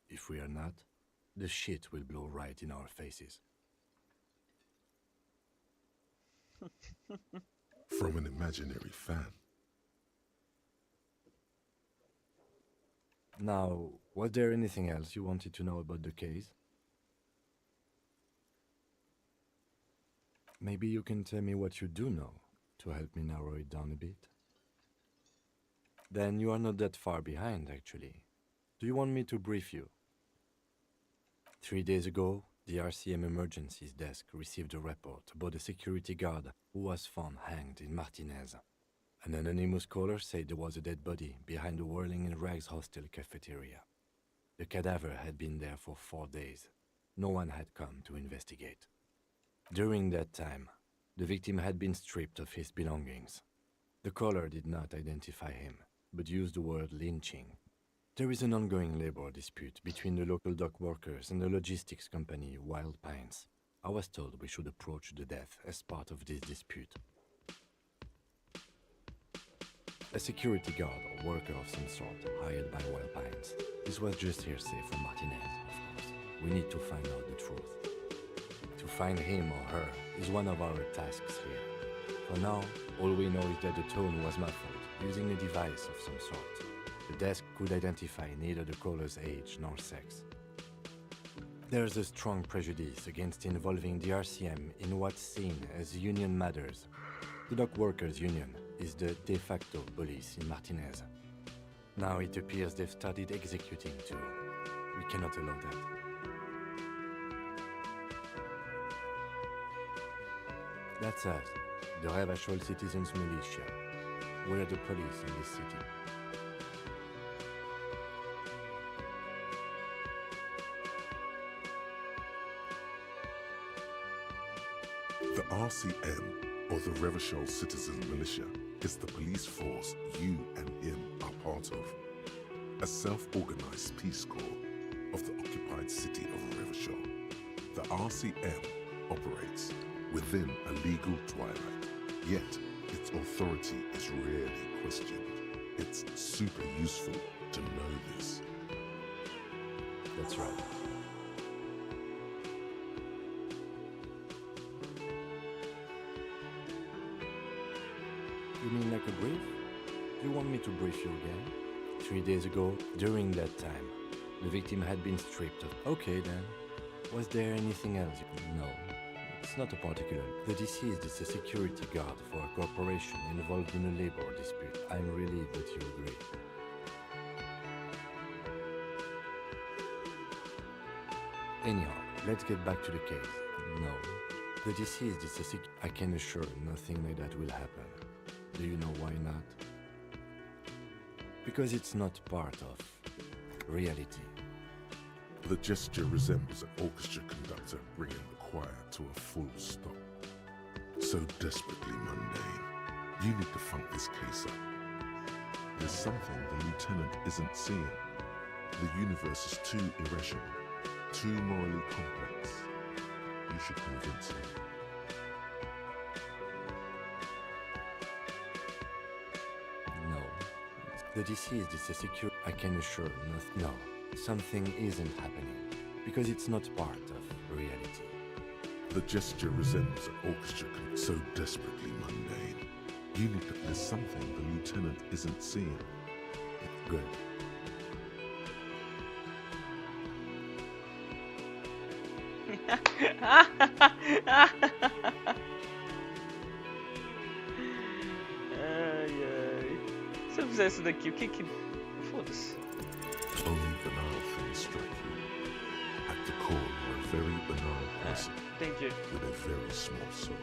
If we are not, the shit will blow right in our faces. From an imaginary fan. Now, was there anything else you wanted to know about the case? Maybe you can tell me what you do know to help me narrow it down a bit. Then you are not that far behind, actually. Do you want me to brief you? 3 days ago, the RCM Emergencies Desk received a report about a security guard who was found hanged in Martinez. An anonymous caller said there was a dead body behind the Whirling in Rags hostel cafeteria. The cadaver had been there for 4 days. No one had come to investigate. During that time, the victim had been stripped of his belongings. The caller did not identify him, but used the word lynching. There is an ongoing labor dispute between the local dock workers and the logistics company Wild Pines. I was told we should approach the death as part of this dispute. A security guard or worker of some sort hired by Wild Pines. This was just hearsay from Martinez, of course. We need to find out the truth. To find him or her is one of our tasks here. For now, all we know is that the tone was muffled, using a device of some sort. The desk could identify neither the caller's age nor sex. There's a strong prejudice against involving the RCM in what's seen as union matters. The dock workers' union is the de facto police in Martinez. Now it appears they've started executing too. We cannot allow that. That's us, the Revachol Citizens Militia. We're the police in this city. The RCM, or the Revachol Citizens Militia, is the police force you and him are part of. A self-organized peace corps of the occupied city of Revachol. The RCM operates within a legal twilight, yet its authority is rarely questioned. It's super useful to know this. That's right. You mean like a brief? Do you want me to brief you again? 3 days ago, during that time, the victim had been stripped of... Okay then. Was there anything else? No. It's not a particular. The deceased is a security guard for a corporation involved in a labor dispute. I'm relieved that you agree. Anyhow, let's get back to the case. No. The deceased is a I can assure nothing like that will happen. Do you know why not? Because it's not part of reality. The gesture resembles an orchestra conductor bringing the choir to a full stop. So desperately mundane. You need to funk this case up. There's something the lieutenant isn't seeing. The universe is too irrational, too morally complex. You should convince him. No. The deceased is a secure... I can assure nothing. No. Something isn't happening. Because it's not part of reality. The gesture resembles an orchestra so desperately mundane. There's something the lieutenant isn't seeing. Good. Ai, ai. Se eu fizer isso daqui, o que que... Foda-se. Only banal things strike you. At the core, you're a very banal person Entendi. with a very small soul.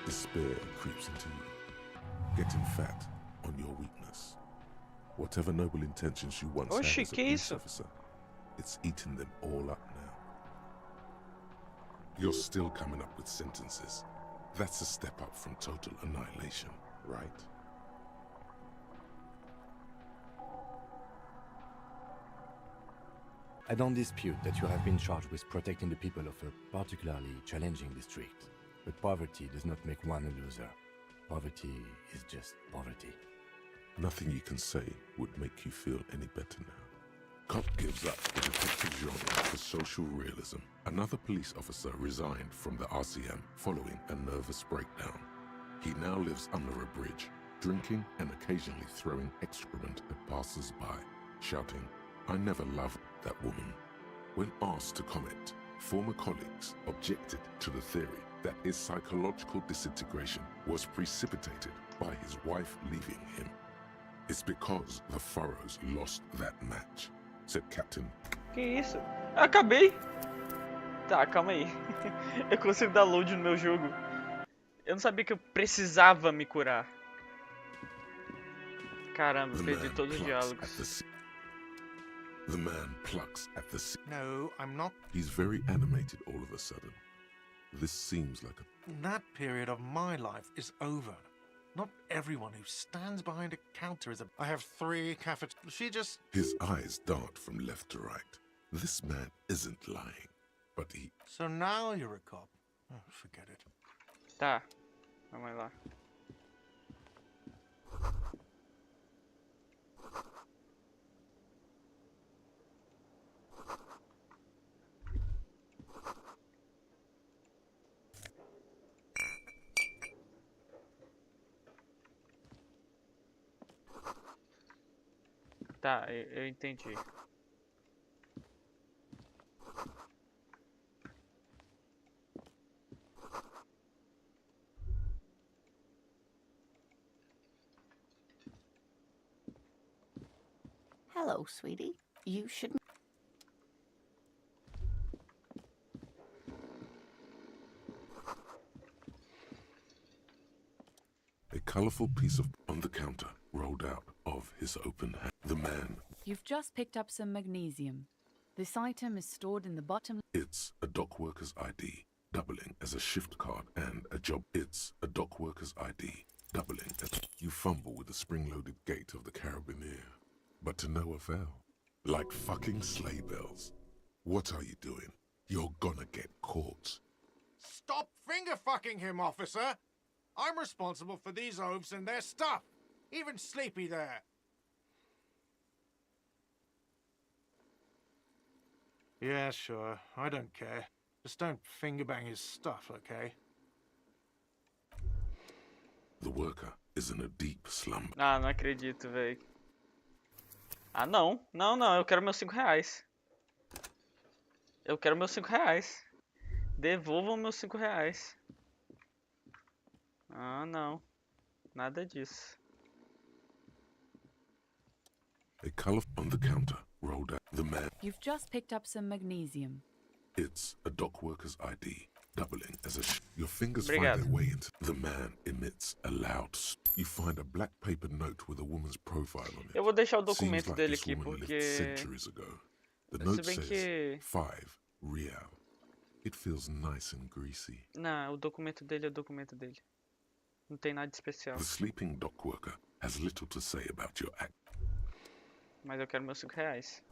Despair creeps into you, getting fat on your weakness. Whatever noble intentions you once Oxi, had as a que police isso? officer, it's eating them all up now. You're still coming up with sentences. That's a step up from total annihilation, right? I don't dispute that you have been charged with protecting the people of a particularly challenging district. But poverty does not make one a loser. Poverty is just poverty. Nothing you can say would make you feel any better now. Cop gives up the detective genre for social realism. Another police officer resigned from the RCM following a nervous breakdown. He now lives under a bridge, drinking and occasionally throwing excrement at passers-by, shouting, "I never loved that woman." When asked to comment, former colleagues objected to the theory that his psychological disintegration was precipitated by his wife leaving him. It's because the Furrows lost that match, said Captain. Que isso? Acabei! Tá, calma aí. Eu consigo dar load no meu jogo. Eu não sabia que eu precisava me curar. Caramba, eu perdi todos os diálogos. The man plucks at the sea. No, I'm not. He's very animated all of a sudden. This seems like a... That period of my life is over. Not everyone who stands behind a counter is a... I have 3 cafeterias. She just... His eyes dart from left to right. This man isn't lying, but he... So now you're a cop. Oh, forget it. Tá, vamos lá. Tá, eu entendi. Hello, sweetie. You should. A colorful piece of on the counter rolled out of his open hand. The man... You've just picked up some magnesium. This item is stored in the bottom. It's a dock worker's ID, doubling as a shift card and a job. It's a dock worker's ID, doubling as... You fumble with the spring-loaded gate of the carabiner, but to no avail. Like fucking sleigh bells. What are you doing? You're gonna get caught. Stop finger-fucking him, officer! I'm responsible for these oafs and their stuff. Even Sleepy there. Yeah, sure. I don't care. Just don't finger-bang his stuff, okay? The worker is in a deep slumber. Ah, não acredito, véi. Ah, não. Não, não. Eu quero meus 5 reais. Eu quero meus 5 reais. Devolvam meus 5 reais. Ah, não. Nada disso. A color on the counter rolled out. The man... You've just picked up some magnesium. It's a dock worker's ID, doubling as a... Your fingers Obrigado. find their way into... The man emits a loud... You find a black paper note with a woman's profile on it. Eu vou deixar o Seems documento like dele this aqui woman porque... lived centuries ago. The Se note bem says que... 5 real. It feels nice and greasy. Não, o documento dele é o documento dele. Não tem nada de especial. The sleeping dock worker has little to say about your act. Mas eu quero meus 5 reais.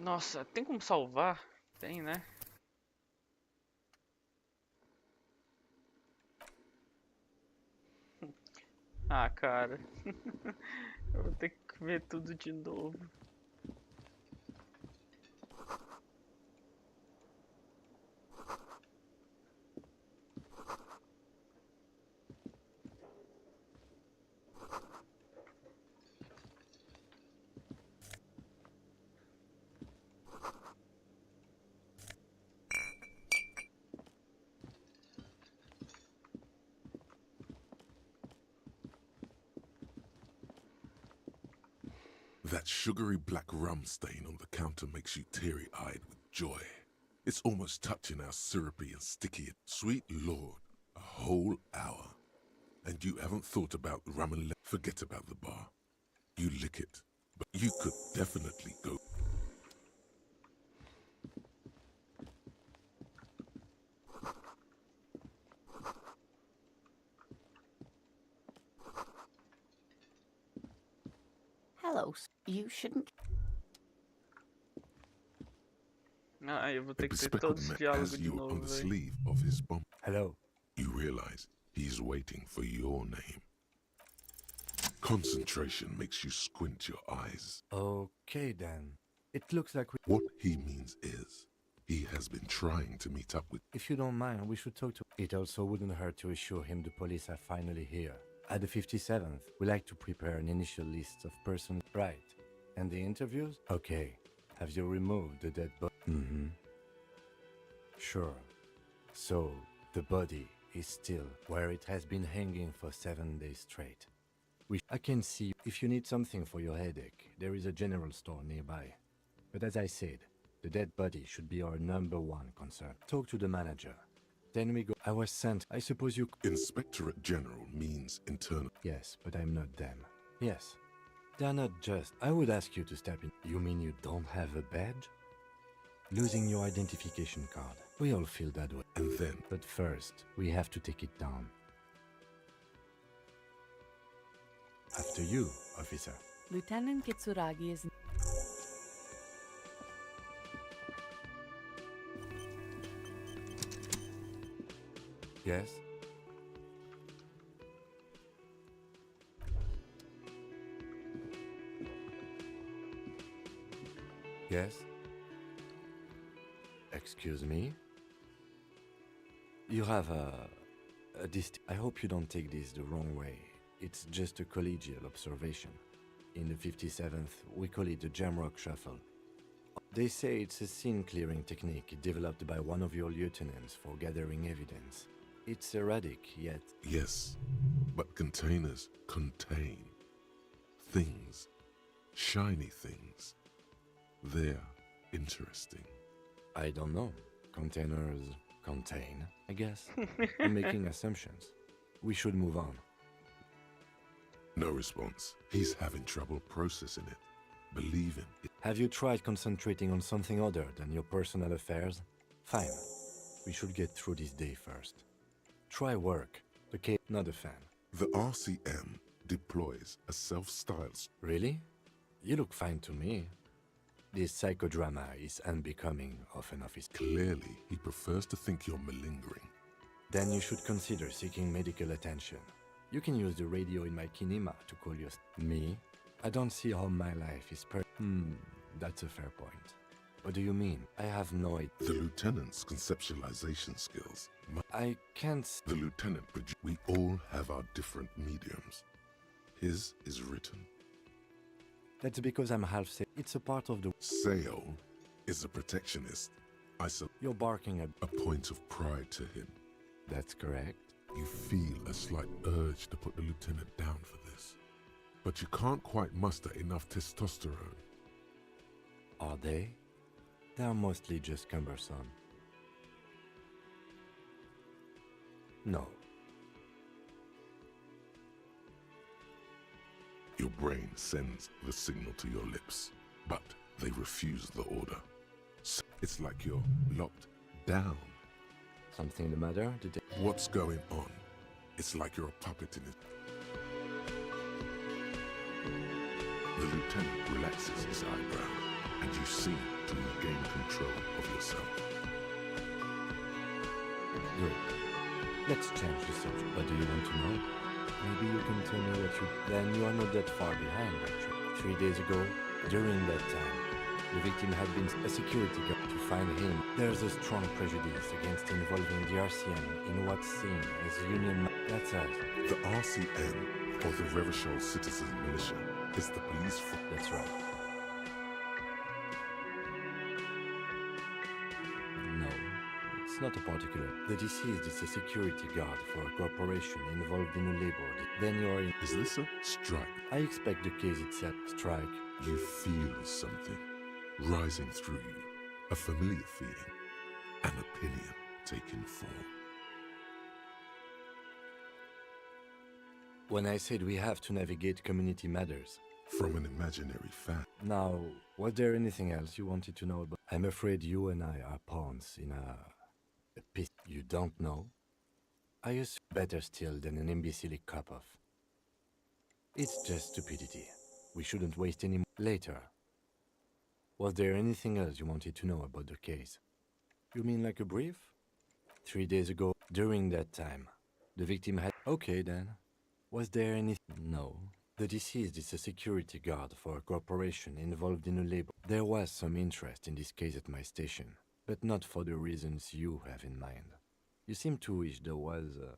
Nossa, tem como salvar? Tem, né? Ah, cara. Eu vou ter que ver tudo de novo. That sugary black rum stain on the counter makes you teary-eyed with joy. It's almost touching how syrupy and sticky it. Sweet Lord, a whole hour. And you haven't thought about the rum and forget about the bar. You lick it, but you could definitely go. Hello, you shouldn't. Ah, eu vou A ter que ter bespectacled todos os man diálogos has de you on novo, the velho. sleeve of his bomb. Hello. You realize he's waiting for your name. Concentration makes you squint your eyes. Okay then. It looks like we... What he means is, he has been trying to meet up with... If you don't mind, we should talk to... It also wouldn't hurt to assure him the police are finally here. At the 57th, we like to prepare an initial list of persons... Right. And the interviews? Okay. Have you removed the dead body? Mm-hmm. Sure. So, the body is still where it has been hanging for 7 days straight. I can see if you need something for your headache, there is a general store nearby. But as I said, the dead body should be our #1 concern. Talk to the manager. Then we go. I was sent. I suppose you... Inspectorate General means internal. Yes, but I'm not them. Yes. They're not just... I would ask you to step in. You mean you don't have a badge? Losing your identification card. We all feel that way. And then, But first, we have to take it down. After you, officer. Lieutenant Kitsuragi is... Yes? Yes? Excuse me? You have a I hope you don't take this the wrong way. It's just a collegial observation. In the 57th, we call it the Jamrock Shuffle. They say it's a scene-clearing technique developed by one of your lieutenants for gathering evidence. It's erratic, yet... yes, but containers contain things, shiny things. They're interesting. I don't know. Containers contain, I guess. I'm making assumptions. We should move on. No response. He's having trouble processing it, believing it. Have you tried concentrating on something other than your personal affairs? Fine. We should get through this day first. Try work. The case, not a fan. The RCM deploys a self-styled... Really? You look fine to me. This psychodrama is unbecoming of an officer. Clearly, he prefers to think you're malingering. Then you should consider seeking medical attention. You can use the radio in my kinema to call your... Me? I don't see how my life is that's a fair point. What do you mean? I have no idea. The lieutenant's conceptualization skills... I can't... The lieutenant... We all have our different mediums. His is written. That's because I'm half sick. It's a part of the... Sale is a protectionist. You're barking at... A point of pride to him. That's correct. You feel a slight urge to put the lieutenant down for this. But you can't quite muster enough testosterone. Are they? They're mostly just cumbersome. No. Your brain sends the signal to your lips, but they refuse the order. So it's like you're locked down. Something the matter? What's going on? It's like you're a puppet in it. The lieutenant relaxes his eyebrow, and you seem to regain control of yourself. Good. Let's change the subject. What do you want to know? Maybe you can tell me what you... Then you are not that far behind, actually. 3 days ago, during that time, the victim had been a security guard. To find him, there's a strong prejudice against involving the RCM in what's seen as union... That's us. The RCM, or the Revachol Citizen Militia, is the police force. That's right. No, it's not a particular. The deceased is a security guard for a corporation involved in a labor. Then you're in... Is this a strike? I expect the case itself. Strike. You feel something rising through you, a familiar feeling, an opinion taking form. When I said we have to navigate community matters. From an imaginary fan. Now, was there anything else you wanted to know about? I'm afraid you and I are pawns in a pit you don't know. I assume better still than an imbecilic cop-off. It's just stupidity. We shouldn't waste any more. Later. Was there anything else you wanted to know about the case? You mean like a brief? 3 days ago, during that time, the victim had... Okay then. Was there any... No. The deceased is a security guard for a corporation involved in a labor. There was some interest in this case at my station, but not for the reasons you have in mind. You seem to wish there was a...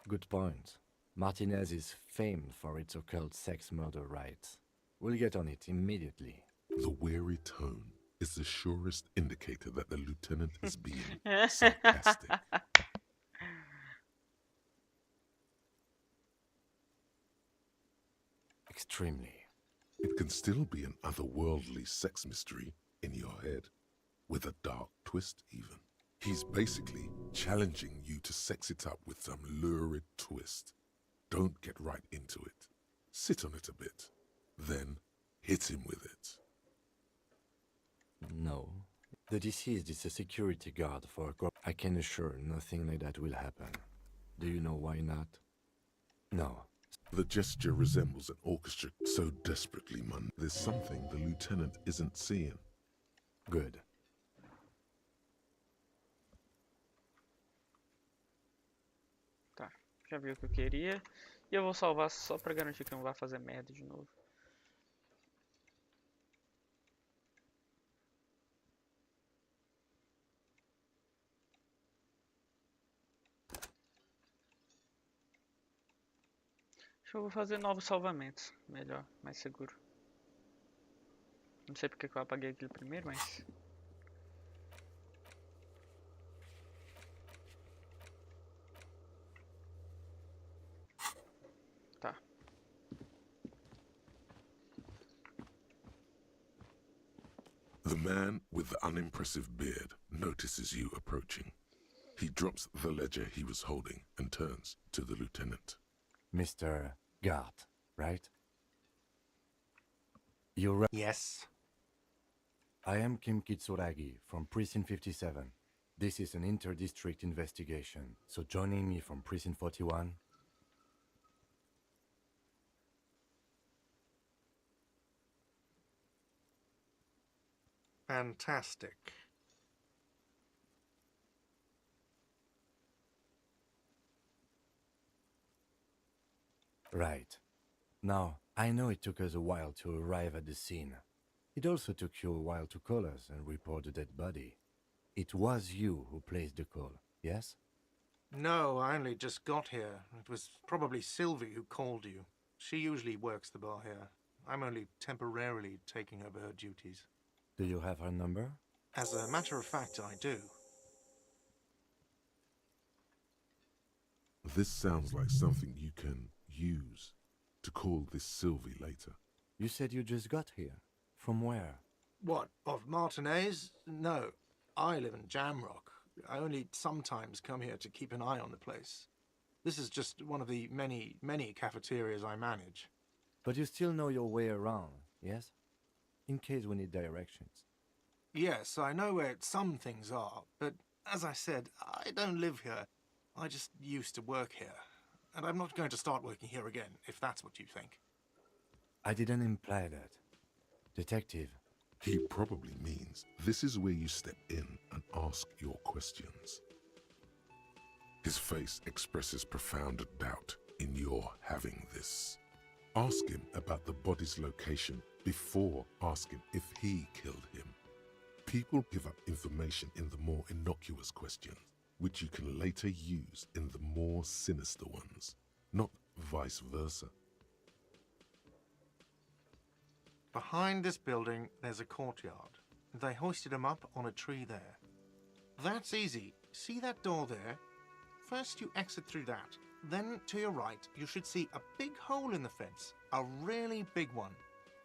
Good point. Martinez is famed for its occult sex murder rites. We'll get on it immediately. The weary tone is the surest indicator that the lieutenant is being sarcastic. Extremely. It can still be an otherworldly sex mystery in your head, with a dark twist even. He's basically challenging you to sex it up with some lurid twist. Don't get right into it. Sit on it a bit. Then hit him with it. No. The deceased is a security guard for a corp. I can assure nothing like that will happen. Do you know why not? No. The gesture resembles an orchestra so desperately mundane. There's something the lieutenant isn't seeing. Good. Tá, já vi o que eu queria. E eu vou salvar só pra garantir que não vai fazer merda de novo. Acho que eu vou fazer novos salvamentos. Melhor, mais seguro. Não sei porque que eu apaguei aquele primeiro, mas... Tá. The man with the unimpressive beard notices you approaching. He drops the ledger he was holding and turns to the lieutenant. Mr. Gart, right? You're right. Yes. I am Kim Kitsuragi from Precinct 57. This is an inter-district investigation, so joining me from Precinct 41... Fantastic. Right. Now, I know it took us a while to arrive at the scene. It also took you a while to call us and report the dead body. It was you who placed the call, yes? No, I only just got here. It was probably Sylvie who called you. She usually works the bar here. I'm only temporarily taking over her duties. Do you have her number? As a matter of fact, I do. This sounds like something you can use to call this Sylvie later. You said you just got here. From where? What, of Martinez? No, I live in Jamrock. I only sometimes come here to keep an eye on the place. This is just one of the many, many cafeterias I manage. But you still know your way around, yes? In case we need directions. Yes, I know where some things are, but as I said, I don't live here. I just used to work here. And I'm not going to start working here again, if that's what you think. I didn't imply that. Detective. He probably means this is where you step in and ask your questions. His face expresses profound doubt in your having this. Ask him about the body's location before asking if he killed him. People give up information in the more innocuous questions, which you can later use in the more sinister ones, not vice versa. Behind this building, there's a courtyard. They hoisted him up on a tree there. That's easy. See that door there? First you exit through that. Then to your right, you should see a big hole in the fence. A really big one.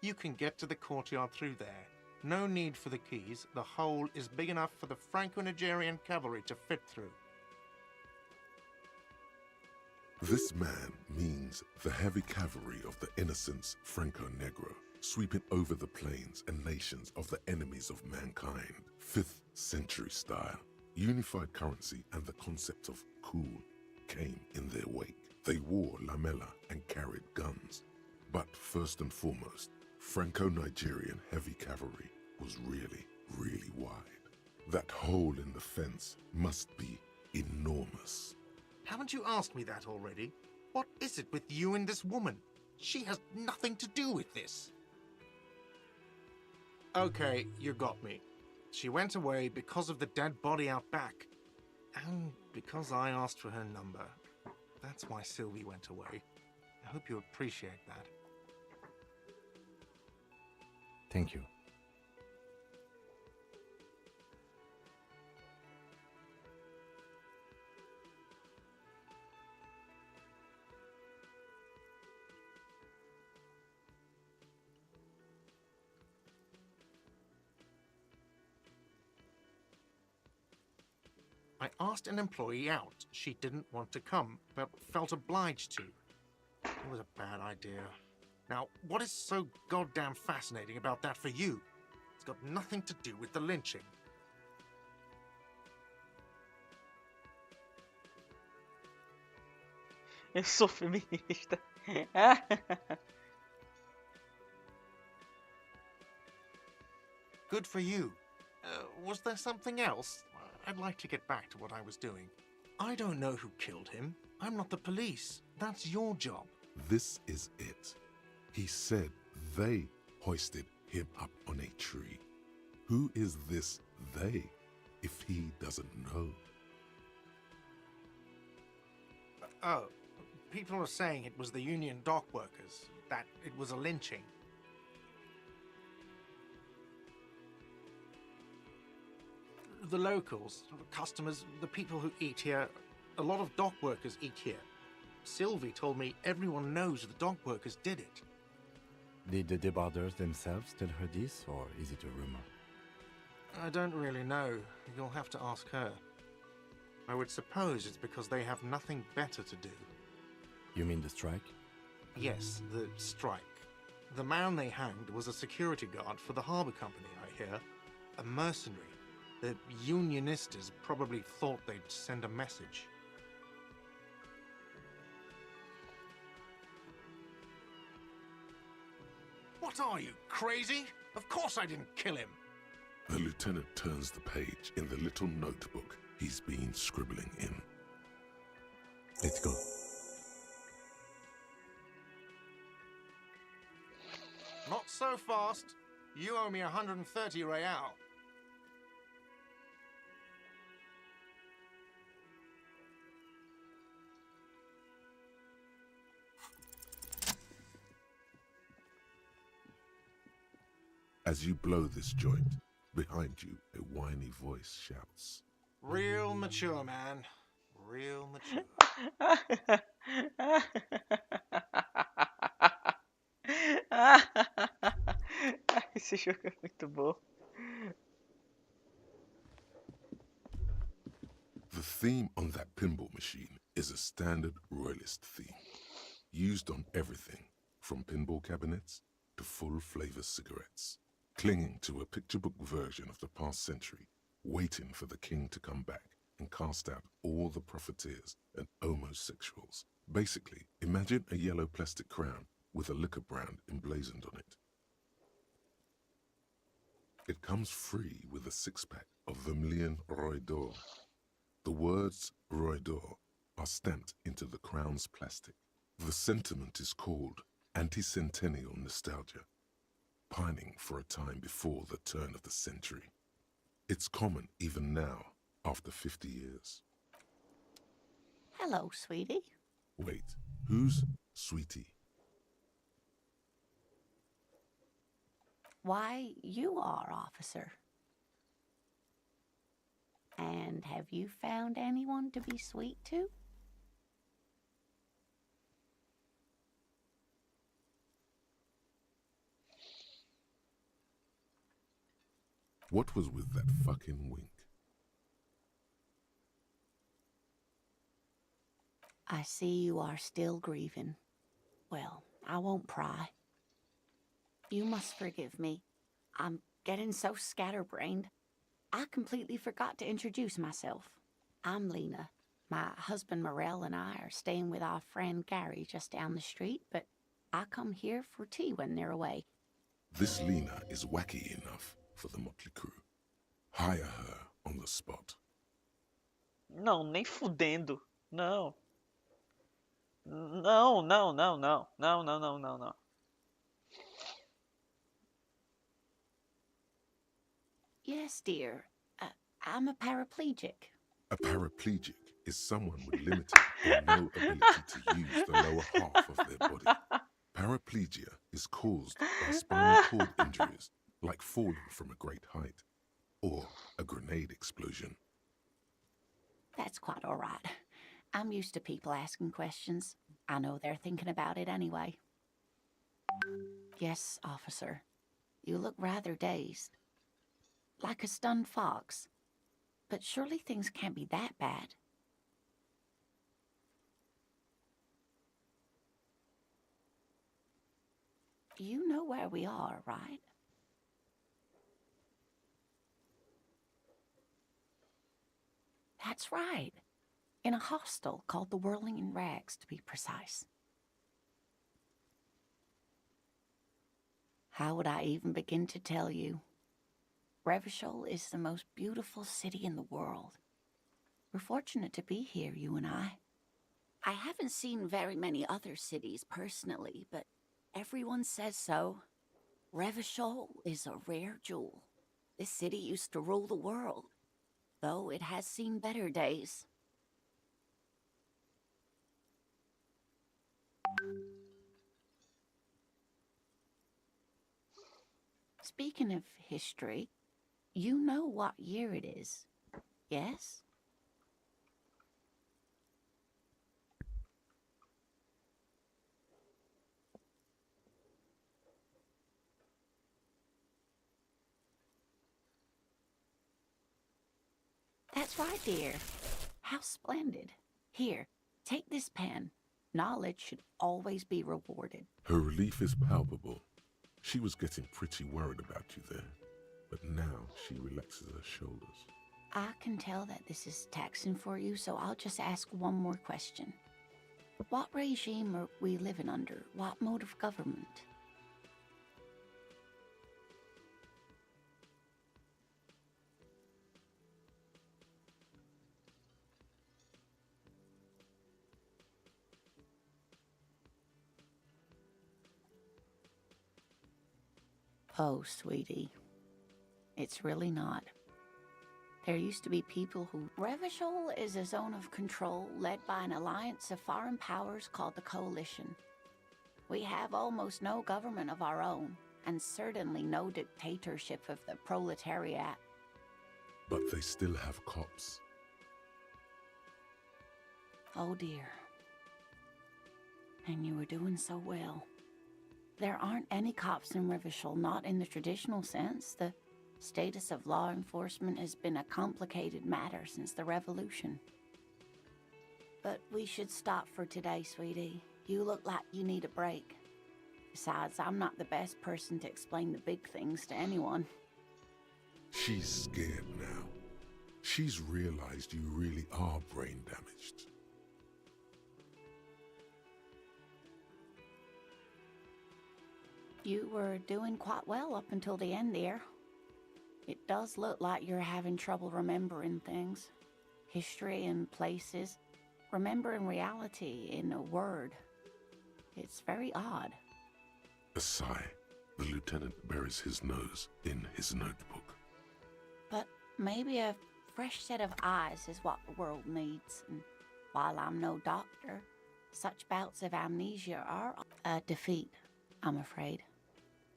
You can get to the courtyard through there. No need for the keys. The hole is big enough for the Franco-Nigerian cavalry to fit through. This man means the heavy cavalry of the innocents Franco-Negro, sweeping over the plains and nations of the enemies of mankind. 5th century style. Unified currency and the concept of cool came in their wake. They wore lamella and carried guns. But first and foremost, Franco-Nigerian heavy cavalry was really, really wide. That hole in the fence must be enormous. Haven't you asked me that already? What is it with you and this woman? She has nothing to do with this. Okay, you got me. She went away because of the dead body out back. And because I asked for her number. That's why Sylvie went away. I hope you appreciate that. Thank you. I asked an employee out. She didn't want to come, but felt obliged to. It was a bad idea. Now, what is so goddamn fascinating about that for you? It's got nothing to do with the lynching. Eu sou feminista. Good for you. Was there something else? I'd like to get back to what I was doing. I don't know who killed him. I'm not the police. That's your job. This is it. He said they hoisted him up on a tree. Who is this they, if he doesn't know? Oh, people are saying it was the union dock workers, that it was a lynching. The locals, the customers, the people who eat here, a lot of dock workers eat here. Sylvie told me everyone knows the dock workers did it. Did the debarders themselves tell her this, or is it a rumor? I don't really know. You'll have to ask her. I would suppose it's because they have nothing better to do. You mean the strike? Yes, the strike. The man they hanged was a security guard for the harbour company, I hear. A mercenary. The Unionistas probably thought they'd send a message. What are you, crazy? Of course I didn't kill him. The lieutenant turns the page in the little notebook he's been scribbling in. Let's go. Not so fast. You owe me 130 real. As you blow this joint, behind you a whiny voice shouts. Real mature, man. Real mature. Esse jogo é muito bom. The theme on that pinball machine is a standard royalist theme, used on everything from pinball cabinets to full-flavor cigarettes, clinging to a picture book version of the past century, waiting for the king to come back and cast out all the profiteers and homosexuals. Basically, imagine a yellow plastic crown with a liquor brand emblazoned on it. It comes free with a 6-pack of Vermilion Roy d'Or. The words Roy d'Or are stamped into the crown's plastic. The sentiment is called anti-centennial nostalgia, pining for a time before the turn of the century. It's common even now, after 50 years. Hello, sweetie. Wait, who's Sweetie? Why, you are, officer. And have you found anyone to be sweet to? What was with that fucking wink? I see you are still grieving. Well, I won't pry. You must forgive me. I'm getting so scatterbrained. I completely forgot to introduce myself. I'm Lena. My husband Morel and I are staying with our friend Gary just down the street, but I come here for tea when they're away. This Lena is wacky enough for the motley crew. Hire her on the spot. Não, nem fudendo. Não. Não, não, não, não. Não, não, não, não, não. Yes, dear. I'm a paraplegic. A paraplegic is someone with limited or no ability to use the lower half of their body. Paraplegia is caused by spinal cord injuries, like falling from a great height, or a grenade explosion. That's quite all right. I'm used to people asking questions. I know they're thinking about it anyway. Yes, officer. You look rather dazed. Like a stunned fox. But surely things can't be that bad. You know where we are, right? That's right. In a hostel called the Whirling in Rags, to be precise. How would I even begin to tell you? Revachol is the most beautiful city in the world. We're fortunate to be here, you and I. I haven't seen very many other cities personally, but everyone says so. Revachol is a rare jewel. This city used to rule the world, though it has seen better days. Speaking of history, you know what year it is, yes? That's right, dear. How splendid. Here, take this pen. Knowledge should always be rewarded. Her relief is palpable. She was getting pretty worried about you there, but now she relaxes her shoulders. I can tell that this is taxing for you, so I'll just ask one more question. What regime are we living under? What mode of government? Oh, sweetie. It's really not. There used to be people who... Revachol is a zone of control led by an alliance of foreign powers called the Coalition. We have almost no government of our own, and certainly no dictatorship of the proletariat. But they still have cops. Oh dear. And you were doing so well. There aren't any cops in Revachol, not in the traditional sense. The status of law enforcement has been a complicated matter since the revolution. But we should stop for today, sweetie. You look like you need a break. Besides, I'm not the best person to explain the big things to anyone. She's scared now. She's realized you really are brain damaged. You were doing quite well up until the end there. It does look like you're having trouble remembering things. History and places. remembering reality in a word. It's very odd. A sigh. The lieutenant buries his nose in his notebook. But maybe a fresh set of eyes is what the world needs. And while I'm no doctor, such bouts of amnesia are a defeat, I'm afraid.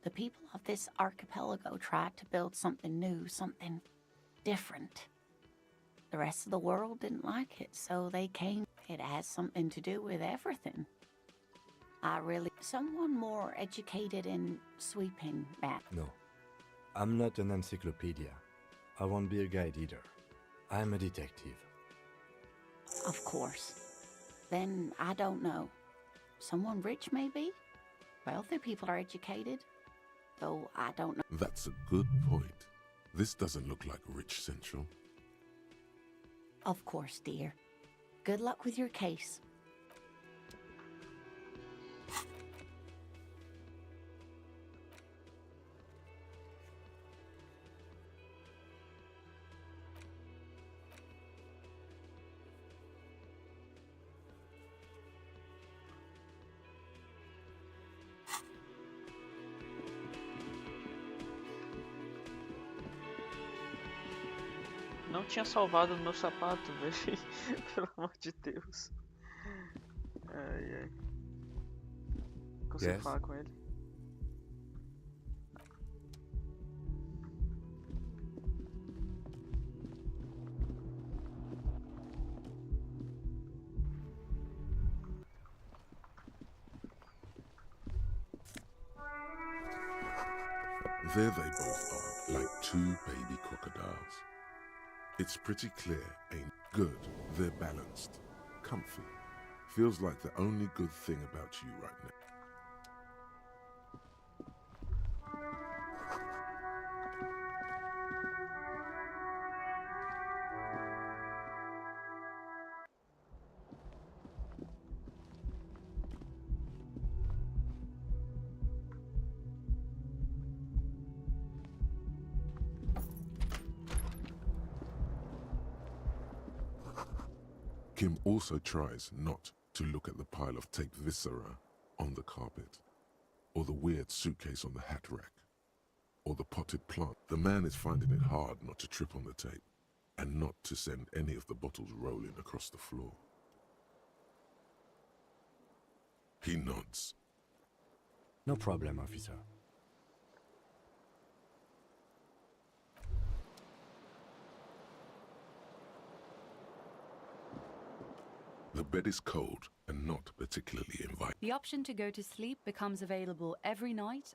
The people of this archipelago tried to build something new, something different. The rest of the world didn't like it, so they came. It has something to do with everything. Someone more educated in sweeping that. No, I'm not an encyclopedia. I won't be a guide either. I'm a detective. Of course. Then I don't know. Someone rich, maybe? Wealthy people are educated. Though I don't know. That's a good point. This doesn't look like Rich Central. Of course, dear. Good luck with your case. Não tinha salvado no meu sapato, velho. Pelo amor de Deus. Ai, ai. Consigo Yes? falar com ele? There they both are, like two baby crocodiles. It's pretty clear, ain't good. They're balanced, comfy. Feels like the only good thing about you right now. Kim also tries not to look at the pile of taped viscera on the carpet, or the weird suitcase on the hat rack, or the potted plant. The man is finding it hard not to trip on the tape, and not to send any of the bottles rolling across the floor. He nods. No problem, officer. The bed is cold and not particularly inviting. The option to go to sleep becomes available every night.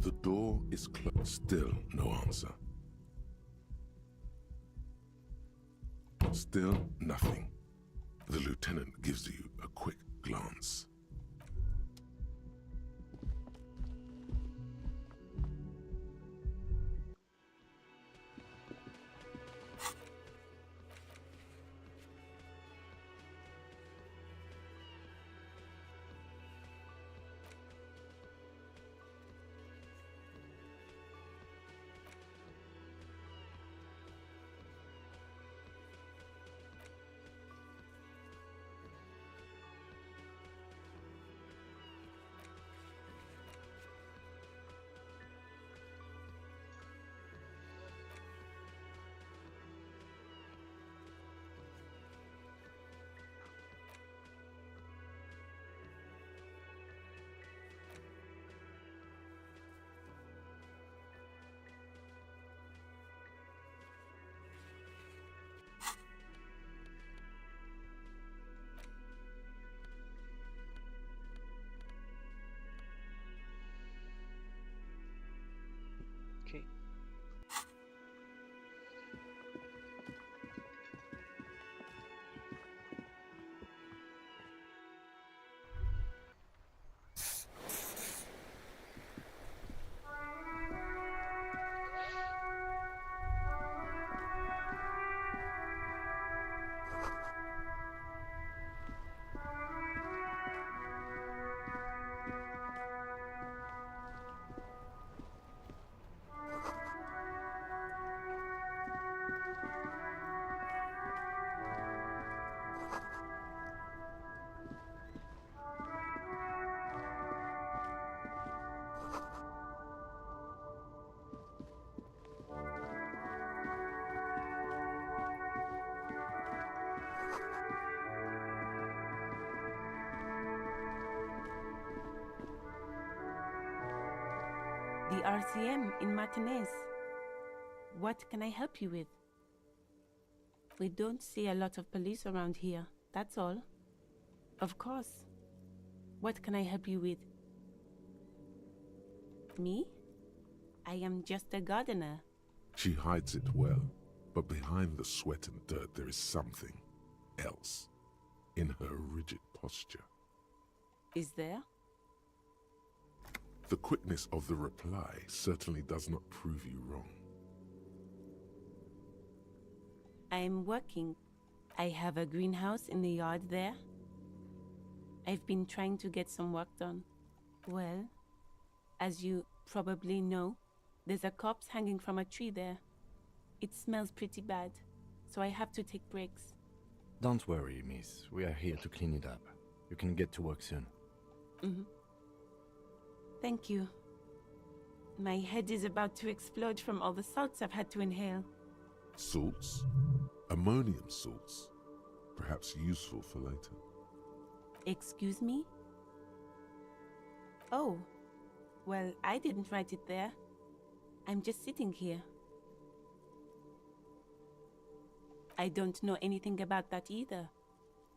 The door is closed. Still no answer. Still nothing. The lieutenant gives you a quick glance. The RCM in Martinez. What can I help you with? We don't see a lot of police around here, that's all. Of course. What can I help you with? Me? I am just a gardener. She hides it well, but behind the sweat and dirt there is something else in her rigid posture. Is there? The quickness of the reply certainly does not prove you wrong. I am working. I have a greenhouse in the yard there. I've been trying to get some work done. Well, as you probably know, there's a corpse hanging from a tree there. It smells pretty bad, so I have to take breaks. Don't worry, miss. We are here to clean it up. You can get to work soon. Thank you. My head is about to explode from all the salts I've had to inhale. Salts? Ammonium salts. Perhaps useful for later. Excuse me? Oh, well, I didn't write it there. I'm just sitting here. I don't know anything about that either.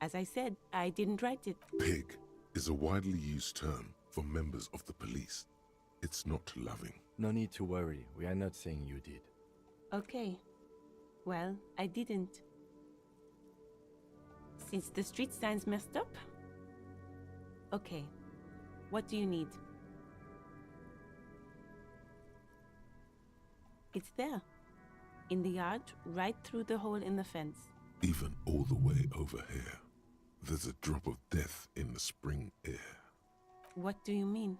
As I said, I didn't write it. Pig is a widely used term for members of the police. It's not loving. No need to worry. We are not saying you did. Okay. Well, I didn't. Since the street sign's messed up? Okay. What do you need? It's there. In the yard, right through the hole in the fence. Even all the way over here, there's a drop of death in the spring air. What do you mean?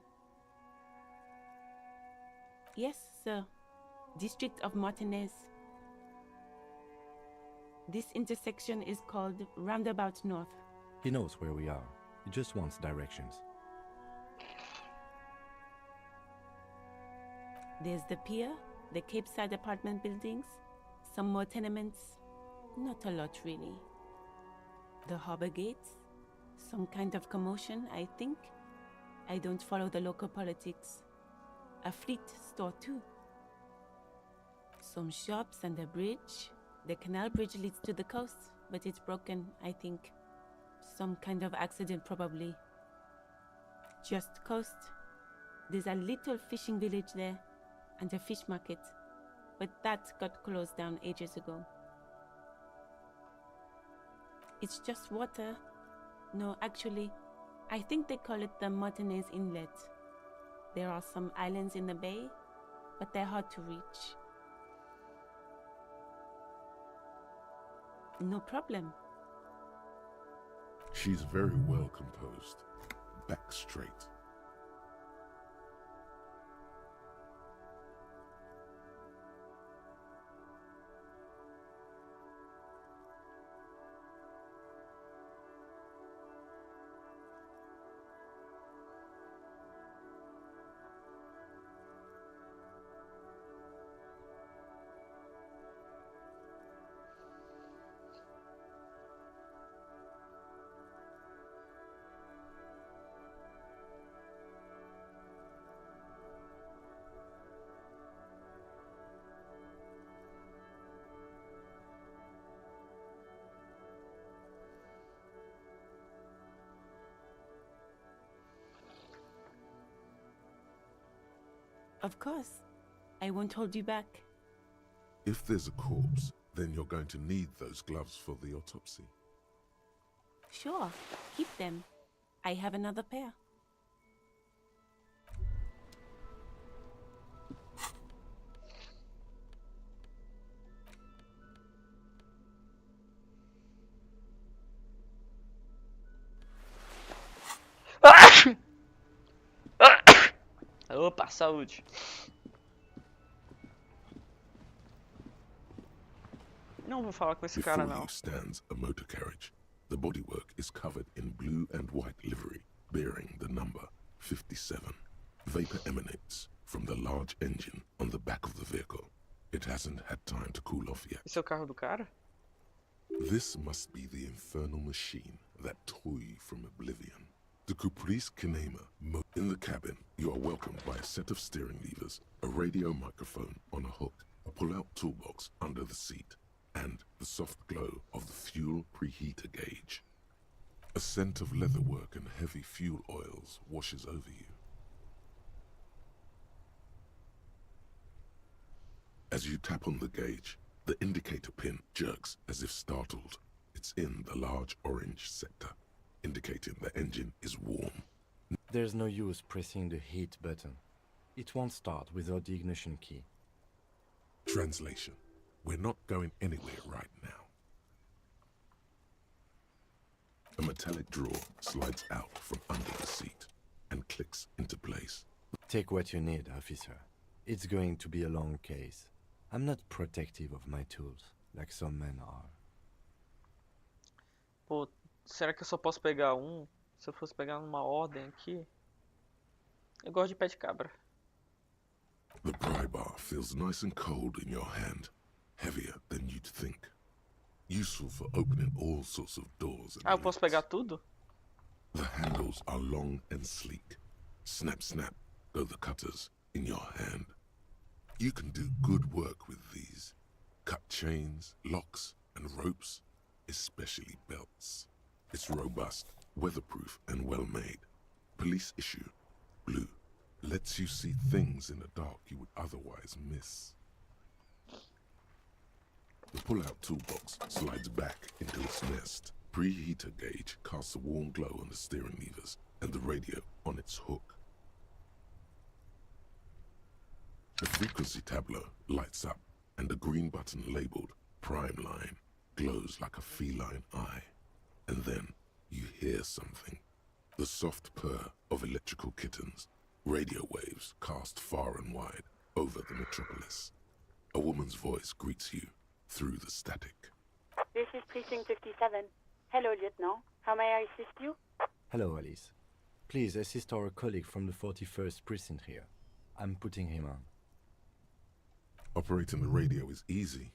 Yes, sir. District of Martinez. This intersection is called Roundabout North. He knows where we are. He just wants directions. There's the pier, the Cape Side apartment buildings, some more tenements. Not a lot, really. The harbor gates, some kind of commotion, I think. I don't follow the local politics. A fleet store, too. Some shops and a bridge. The canal bridge leads to the coast, but it's broken, I think. Some kind of accident, probably. Just coast. There's a little fishing village there, and a fish market. But that got closed down ages ago. It's just water. No, actually, I think they call it the Martinez Inlet. There are some islands in the bay, but they're hard to reach. No problem. She's very well composed. Back straight. Of course. I won't hold you back. If there's a corpse, then you're going to need those gloves for the autopsy. Sure, keep them. I have another pair. Opa, saúde. Não vou falar com esse Before cara, não. you stands a motor carriage. The bodywork is covered in blue and white livery, bearing the number 57. Vapor emanates from the large engine on the back of the vehicle. It hasn't had time to cool off yet. Esse é o carro do cara? This must be the infernal machine, that toy from oblivion. The Caprice Kinema. In the cabin, You are welcomed by a set of steering levers, a radio microphone on a hook, a pull-out toolbox under the seat, and the soft glow of the fuel preheater gauge. A scent of leatherwork and heavy fuel oils washes over you. As you tap on the gauge, the indicator pin jerks as if startled. It's in the large orange sector, indicating the engine is warm. There's no use pressing the heat button. It won't start without the ignition key. Translation: we're not going anywhere right now. A metallic drawer slides out from under the seat and clicks into place. Take what you need, officer. It's going to be a long case. I'm not protective of my tools, like some men are. Pô, será que eu só posso pegar um? Se eu fosse pegar numa ordem aqui... Eu gosto de pé de cabra. The pry bar feels nice and cold in your hand, heavier than you'd think. Useful for opening all sorts of doors and Ah, eu posso locks. pegar tudo? The handles are long and sleek. Snap, snap, go the cutters in your hand. You can do good work with these. Cut chains, locks, and ropes, especially belts. It's robust, weatherproof, and well-made. Police issue. Blue. Lets you see things in the dark you would otherwise miss. The pull-out toolbox slides back into its nest. Preheater gauge casts a warm glow on the steering levers and the radio on its hook. The frequency tableau lights up and the green button labeled Prime Line glows like a feline eye. And then you hear something. The soft purr of electrical kittens. Radio waves cast far and wide over the metropolis. A woman's voice greets you through the static. This is Precinct 57. Hello, Lieutenant. How may I assist you? Hello, Alice. Please assist our colleague from the 41st precinct here. I'm putting him on. Operating the radio is easy.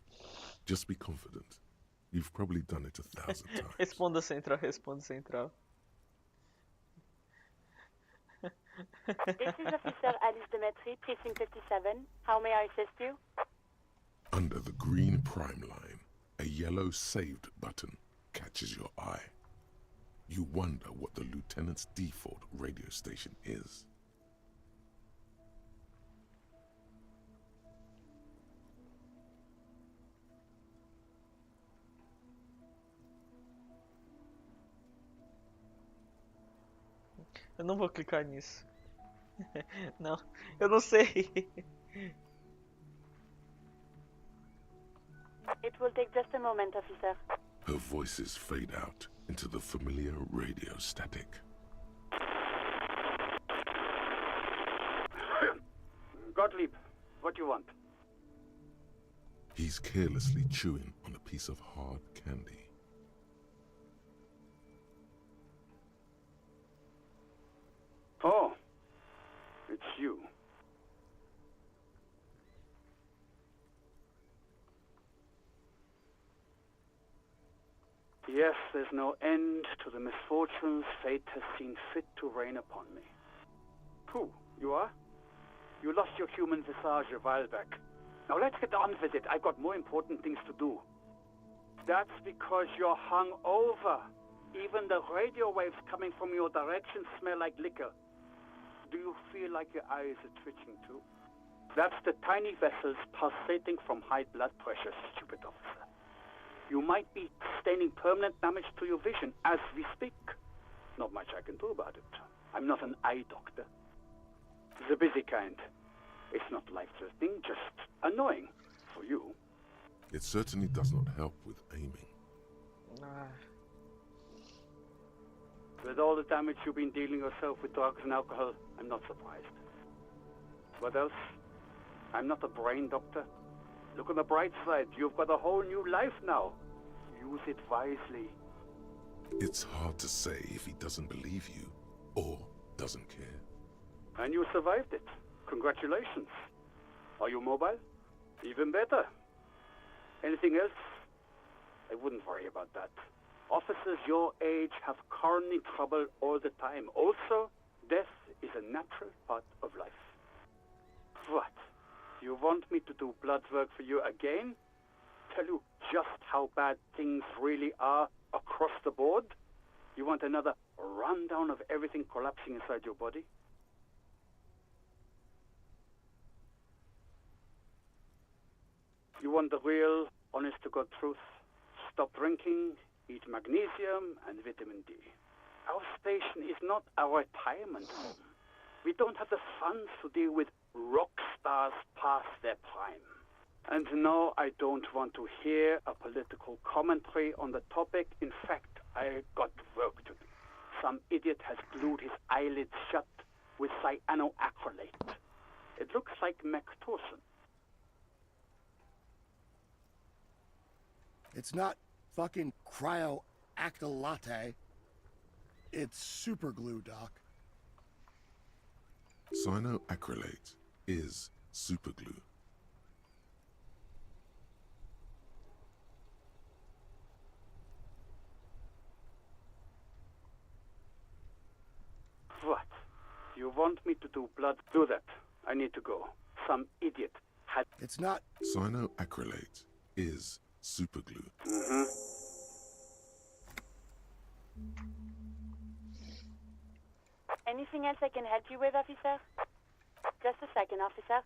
Just be confident. You've probably done it 1,000 times. Responda central, responda central. This is Officer Alice Demetri, Precinct 57. How may I assist you? Under the green prime line, a yellow saved button catches your eye. You wonder what the lieutenant's default radio station is. Eu não vou clicar nisso. Não, eu não sei. It will take just a moment, officer. Her voices fade out into the familiar radio static. Gottlieb, what do you want? He's carelessly chewing on a piece of hard candy. Oh, it's you. Yes, there's no end to the misfortunes fate has seen fit to rain upon me. Who? You are? You lost your human visage a while back. Now let's get on with it. I've got more important things to do. That's because you're hung over. Even the radio waves coming from your direction smell like liquor. Do you feel like your eyes are twitching too? That's the tiny vessels pulsating from high blood pressure, stupid officer. You might be sustaining permanent damage to your vision as we speak. Not much I can do about it. I'm not an eye doctor. The busy kind. It's not life-threatening, just annoying for you. It certainly does not help with aiming. With all the damage you've been dealing yourself with drugs and alcohol, I'm not surprised. What else? I'm not a brain doctor. Look on the bright side. You've got a whole new life now. Use it wisely. It's hard to say if he doesn't believe you or doesn't care. And you survived it. Congratulations. Are you mobile? Even better. Anything else? I wouldn't worry about that. Officers your age have coronary trouble all the time. Also, Death is a natural part of life. What? You want me to do blood work for you again? Tell you just how bad things really are across the board? You want another rundown of everything collapsing inside your body? You want the real, honest-to-God truth? Stop drinking, eat magnesium and vitamin D. Our station is not a retirement home. We don't have the funds to deal with rock stars past their prime. And no, I don't want to hear a political commentary on the topic. In fact, I got work to do. Some idiot has glued his eyelids shut with cyanoacrylate. It looks like Mactorson. It's not fucking cryoacrylate. It's super glue, Doc. Cyanoacrylate is superglue. What? You want me to do blood? Do that. I need to go. Some idiot had... It's not... Cyanoacrylate is superglue. Anything else I can help you with, officer? Just a second, officer.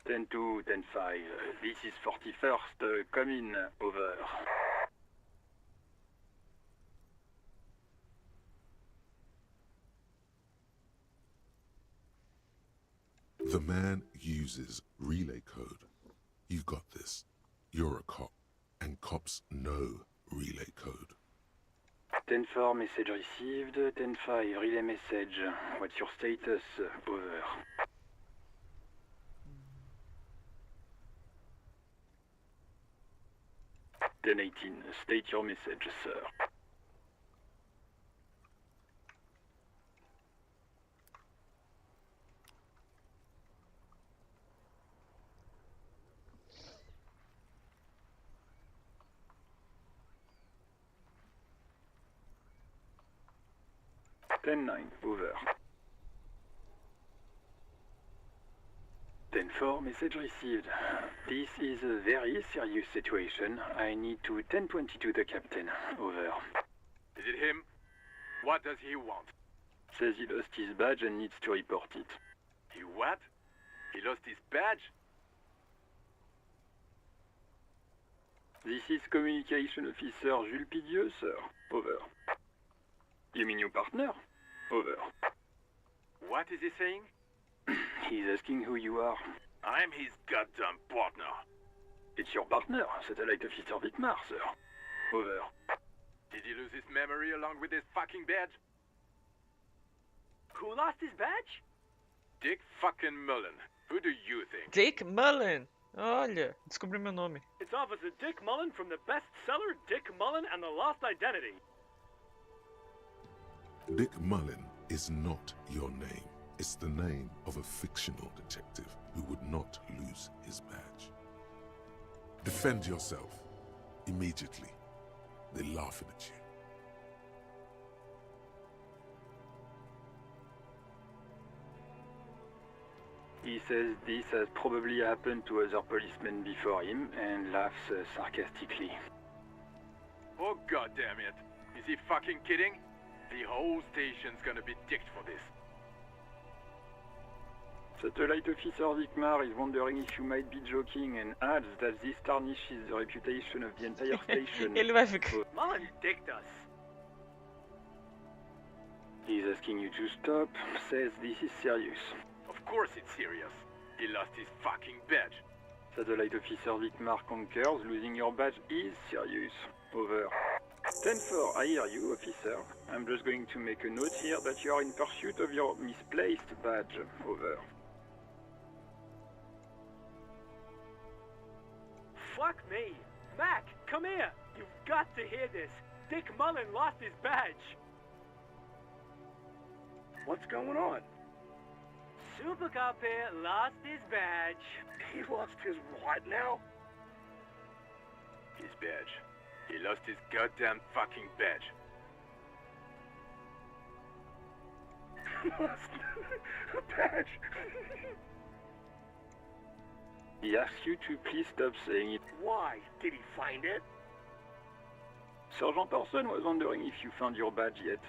Ten 2, 10 5. This is 41st. Come in. Over. The man uses relay code. You got this. You're a cop, and cops know relay code. 10-4, message received. 10-5, relay message. What's your status? Over. 10-18, state your message, sir. Ten 9, over. 10-4, message received. This is a very serious situation. I need to 10-22 the captain. Over. Is it him? What does he want? Says he lost his badge and needs to report it. He what? He lost his badge? This is Communication Officer Jules Pidieux, sir. Over. You mean your partner? Over. What is he saying? He's asking who you are. I'm his goddamn partner. It's your partner, Satellite Officer Vitmar, sir. Over. Did he lose his memory along with his fucking badge? Who lost his badge? Dick fucking Mullen. Who do you think? Dick Mullen. Olha, descobri meu nome. It's Officer Dick Mullen from the bestseller Dick Mullen and the Lost Identity. Dick Mullen is not your name. It's the name of a fictional detective who would not lose his badge. Defend yourself. Immediately. They're laughing at you. He says this has probably happened to other policemen before him and laughs sarcastically. Oh goddamn it. Is he fucking kidding? The whole station's gonna be dicked for this. Satellite Officer Vitmar is wondering if you might be joking and adds that this tarnishes the reputation of the entire station. Ele vai ficar... Mullen dicked us. He's asking you to stop, says this is serious. Of course it's serious. He lost his fucking badge. Satellite Officer Vitmar concurs, losing your badge is serious. Over. 10-4, I hear you, officer. I'm just going to make a note here that you are in pursuit of your misplaced badge. Over. Fuck me. Mac, come here. You've got to hear this. Dick Mullen lost his badge. What's going on? Super Cop here lost his badge. He lost his what now? His badge. He lost his goddamn fucking badge. Lost a badge. He asks you to please stop saying it. Why? Did he find it? Sergeant Orson was wondering if you found your badge yet.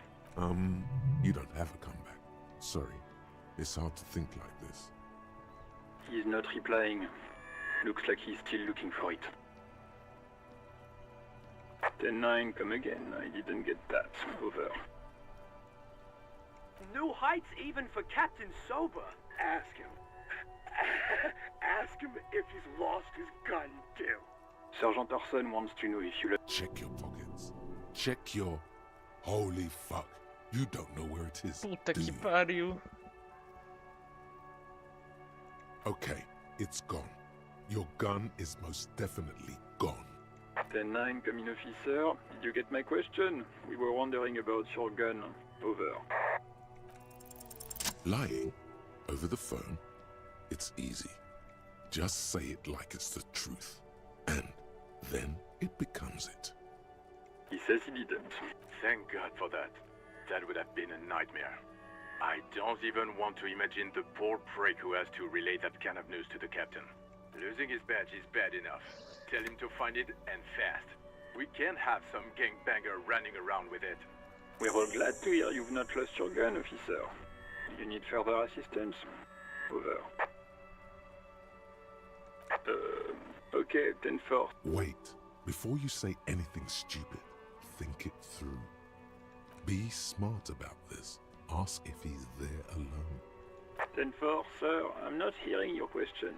You don't have a comeback. Sorry. It's hard to think like this. He's not replying. Looks like he's still looking for it. 10-9, come again. I didn't get that. Over. New heights even for Captain Sober. Ask him. Ask him if he's lost his gun, too. Sergeant Orson wants to know if you Check your pockets. Check your... Holy fuck. You don't know where it is, Puta do que you? pariu. Okay, it's gone. Your gun is most definitely gone. 10-9, come in, officer. Did you get my question? We were wondering about your gun. Over. Lying? Over the phone? It's easy. Just say it like it's the truth. And then it becomes it. He says he didn't. Thank God for that. That would have been a nightmare. I don't even want to imagine the poor prick who has to relay that kind of news to the captain. Losing his badge is bad enough. Tell him to find it, and fast. We can't have some gangbanger running around with it. We're all glad to hear you've not lost your gun, officer. You need further assistance? Over. Okay, 10-4. Wait. Before you say anything stupid, think it through. Be smart about this. Ask if he's there alone. 10-4, sir. I'm not hearing your question.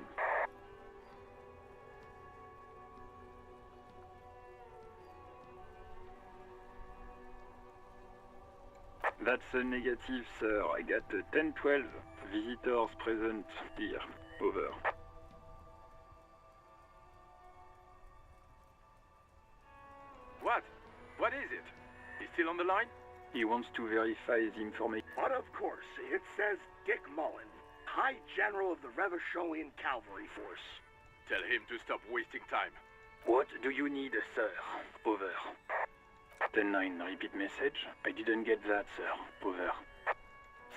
That's a negative, sir. I got a 10-12. Visitors present here. Over. What? What is it? He's still on the line? He wants to verify his information. But of course, it says Dick Mullen, High General of the Revacholian Cavalry Force. Tell him to stop wasting time. What do you need, sir? Over. 10-9, repeat message. I didn't get that, sir. Over.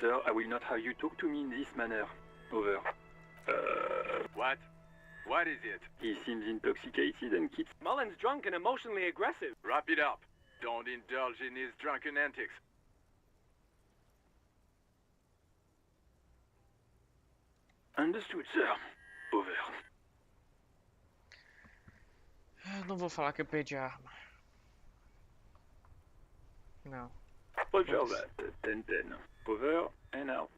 Sir, I will not have you talk to me in this manner. Over. What? What is it? He seems intoxicated and keeps... Mullen's drunk and emotionally aggressive. Wrap it up. Don't indulge in his drunken antics. Understood, sir. Over. Eu não vou falar que eu perdi a arma. Não. Roger that. 10-10. Over and out.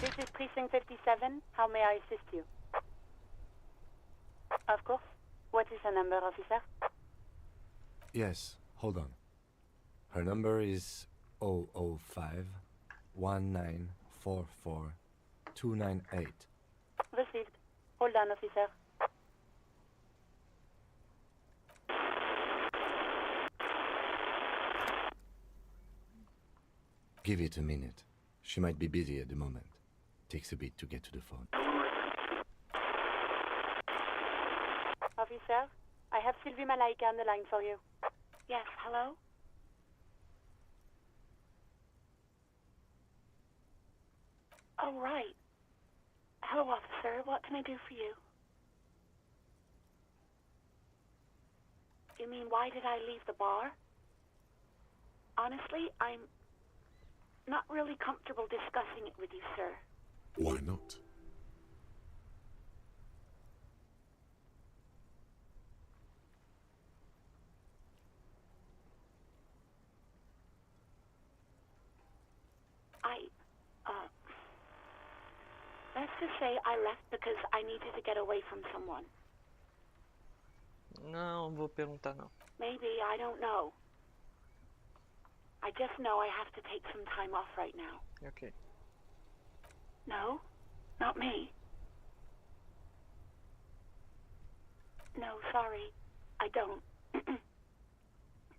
This is Precinct 57. How may I assist you? Of course. What is her number, officer? Yes, hold on. Her number is 005 1944 298. Received. Hold on, officer. Give it a minute. She might be busy at the moment. Takes a bit to get to the phone. Officer, I have Sylvie Malaika on the line for you. Yes, hello? Oh, right. Hello, officer. What can I do for you? You mean, why did I leave the bar? Honestly, I'm not really comfortable discussing it with you, sir. Why not? Let's just say I left because I needed to get away from someone. Não, vou perguntar não. Maybe, I don't know. I just know I have to take some time off right now. Ok. No, not me. No, sorry, I don't.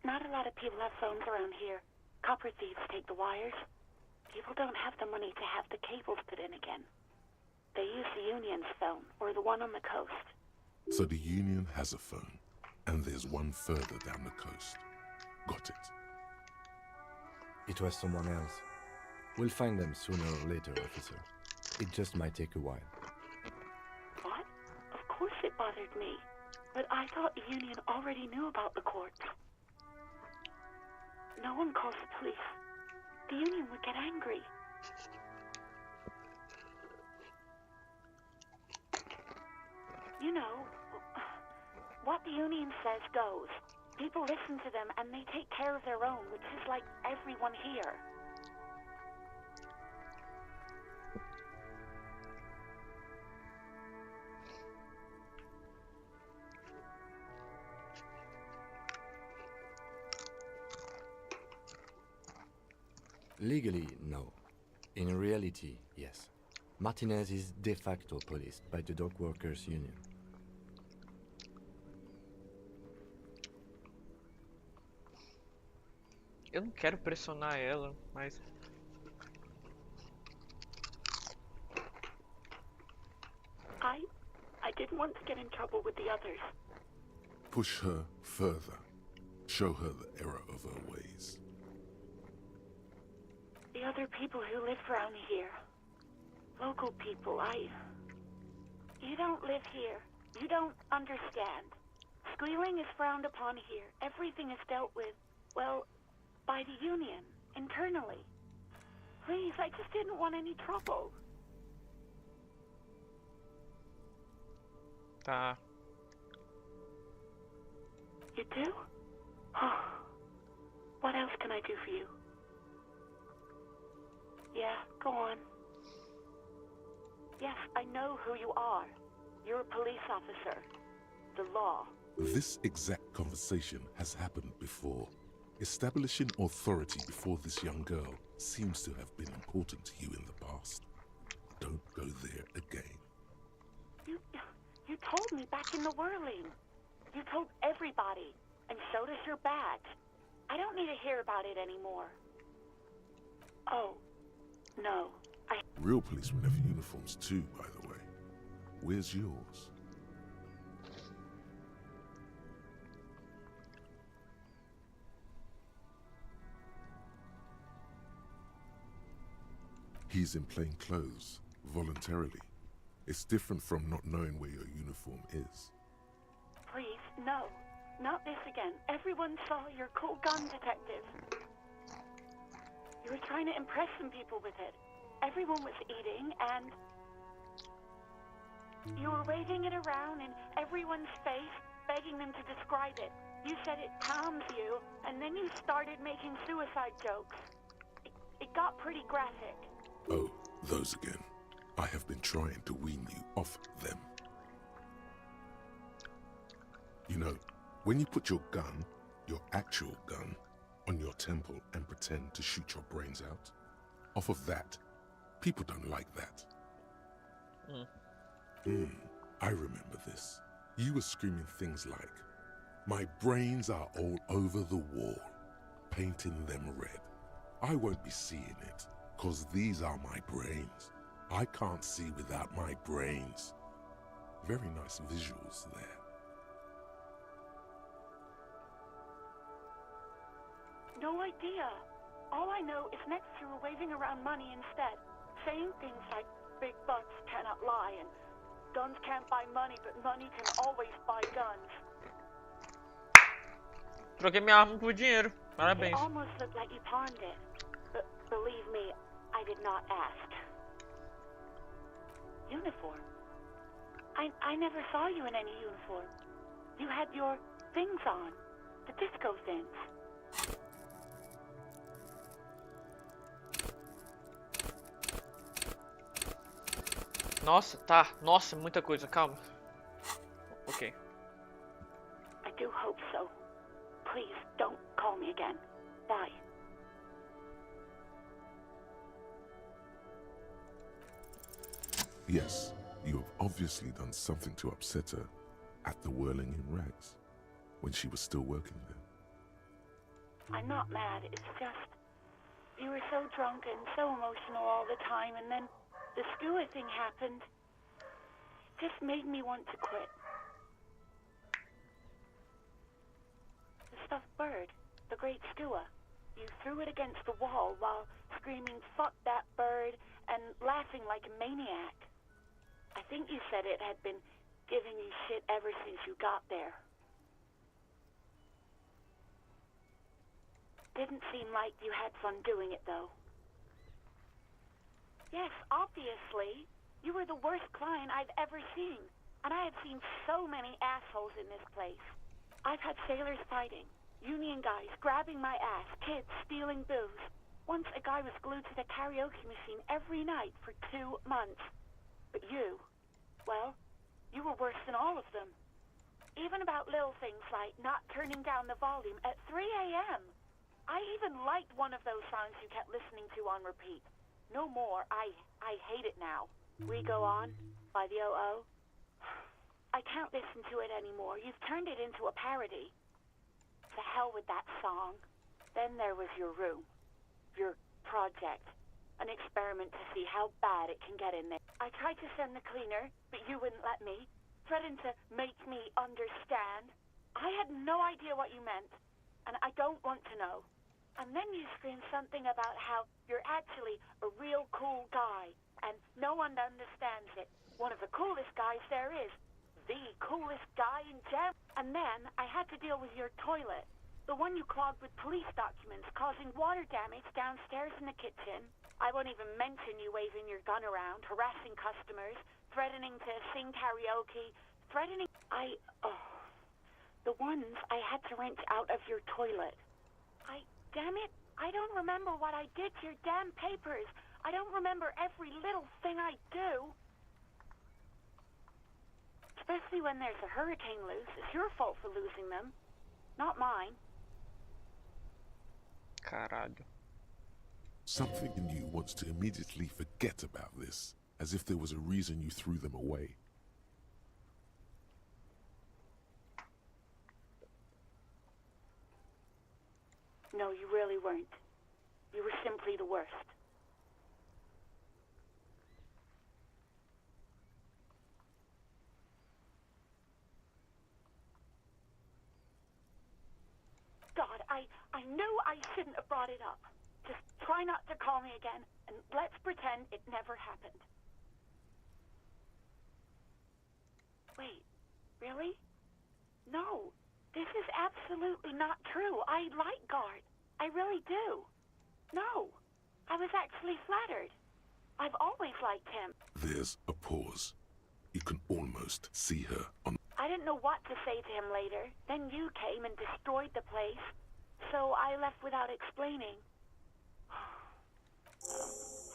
Not a lot of people have phones around here. Copper thieves take the wires. People don't have the money to have the cables put in again. They use the Union's phone, or the one on the coast. So the Union has a phone, and there's one further down the coast. Got it. It was someone else. We'll find them sooner or later, officer. It just might take a while. What? Of course it bothered me. But I thought the Union already knew about the corpse. No one calls the police. The Union would get angry. You know, what the Union says goes. People listen to them and they take care of their own, which is like everyone here. Legally, no. In reality, yes. Martinez is de facto policed by the Dock Workers Union. Eu não quero pressionar ela, mas... I didn't want to get in trouble with the others. Push her further. Show her the error of her ways. The other people who live around here. Local people, You don't live here. You don't understand. Squealing is frowned upon here. Everything is dealt with, well, by the Union, internally. Please, I just didn't want any trouble. Tá. You do? What else can I do for you? Yeah, go on. Yes, I know who you are. You're a police officer. The law. This exact conversation has happened before. Establishing authority before this young girl seems to have been important to you in the past. Don't go there again. You told me back in the whirling. You told everybody, and so does your badge. I don't need to hear about it anymore. Oh, no. Real policemen have uniforms too, by the way. Where's yours? He's in plain clothes, voluntarily. It's different from not knowing where your uniform is. Please, no. Not this again. Everyone saw your cool gun detective. You were trying to impress some people with it. Everyone was eating, and you were waving it around in everyone's face, begging them to describe it. You said it calms you, and then you started making suicide jokes. It got pretty graphic. Oh, those again. I have been trying to wean you off them. You know, when you put your gun, your actual gun, on your temple and pretend to shoot your brains out, off of that, people don't like that. I remember this. You were screaming things like, "My brains are all over the wall," painting them red. I won't be seeing it, 'cause these are my brains. I can't see without my brains. Very nice visuals there. No idea. All I know is next you were waving around money instead, saying things like big bucks cannot lie and guns can't buy money, but money can always buy guns. Troquei minha arma por dinheiro. Parabéns. It almost looked like you pawned it. But believe me, I did not ask. Uniform? I never saw you in any uniform. You had your things on. The disco things. Nossa, tá. Nossa, muita coisa. Calma. Ok. I do hope so. Please, don't call me again. Bye. Yes, you have obviously done something to upset her at the Whirling in Rags, when she was still working there. I'm not mad, it's just... You were so drunk and so emotional all the time, and then the Skua thing happened. It just made me want to quit. The stuffed bird, the great Skua. You threw it against the wall while screaming, "Fuck that bird," and laughing like a maniac. I think you said it had been giving you shit ever since you got there. Didn't seem like you had fun doing it, though. Yes, obviously. You were the worst client I've ever seen. And I have seen so many assholes in this place. I've had sailors fighting, union guys grabbing my ass, kids stealing booze. Once a guy was glued to the karaoke machine every night for 2 months. But you, well, you were worse than all of them. Even about little things like not turning down the volume at 3 a.m. I even liked one of those songs you kept listening to on repeat. No more. I hate it now. We Go On by the O.O. I can't listen to it anymore. You've turned it into a parody. To hell with that song. Then there was your room. Your project. An experiment to see how bad it can get in there. I tried to send the cleaner, but you wouldn't let me. Threatened to make me understand. I had no idea what you meant, and I don't want to know. And then you screamed something about how you're actually a real cool guy, and no one understands it. One of the coolest guys there is. The coolest guy in Jam. And then I had to deal with your toilet. The one you clogged with police documents, causing water damage downstairs in the kitchen. I won't even mention you waving your gun around, harassing customers, threatening to sing karaoke, threatening... The ones I had to wrench out of your toilet. Damn it, I don't remember what I did to your damn papers. I don't remember every little thing I do. Especially when there's a hurricane loose. It's your fault for losing them, not mine. Caralho. Something in you wants to immediately forget about this, as if there was a reason you threw them away. No, you really weren't. You were simply the worst. God, I knew I shouldn't have brought it up. Just try not to call me again, and let's pretend it never happened. Wait, really? No. This is absolutely not true. I like Guard. I really do. No. I was actually flattered. I've always liked him. There's a pause. You can almost see her on... I didn't know what to say to him later. Then you came and destroyed the place. So I left without explaining.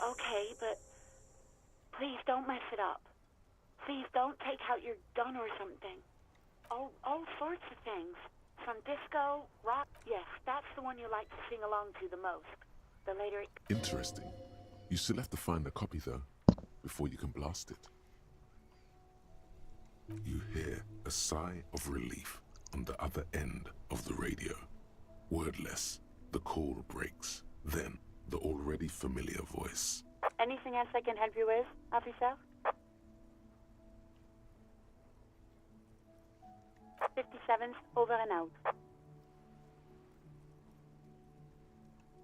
Okay, but please don't mess it up. Please don't take out your gun or something. All sorts of things. From disco, rock. Yes, that's the one you like to sing along to the most. The later... Interesting. You still have to find a copy, though, before you can blast it. You hear a sigh of relief on the other end of the radio. Wordless, the call breaks. Then, the already familiar voice. Anything else I can help you with, officer? 57's over and out.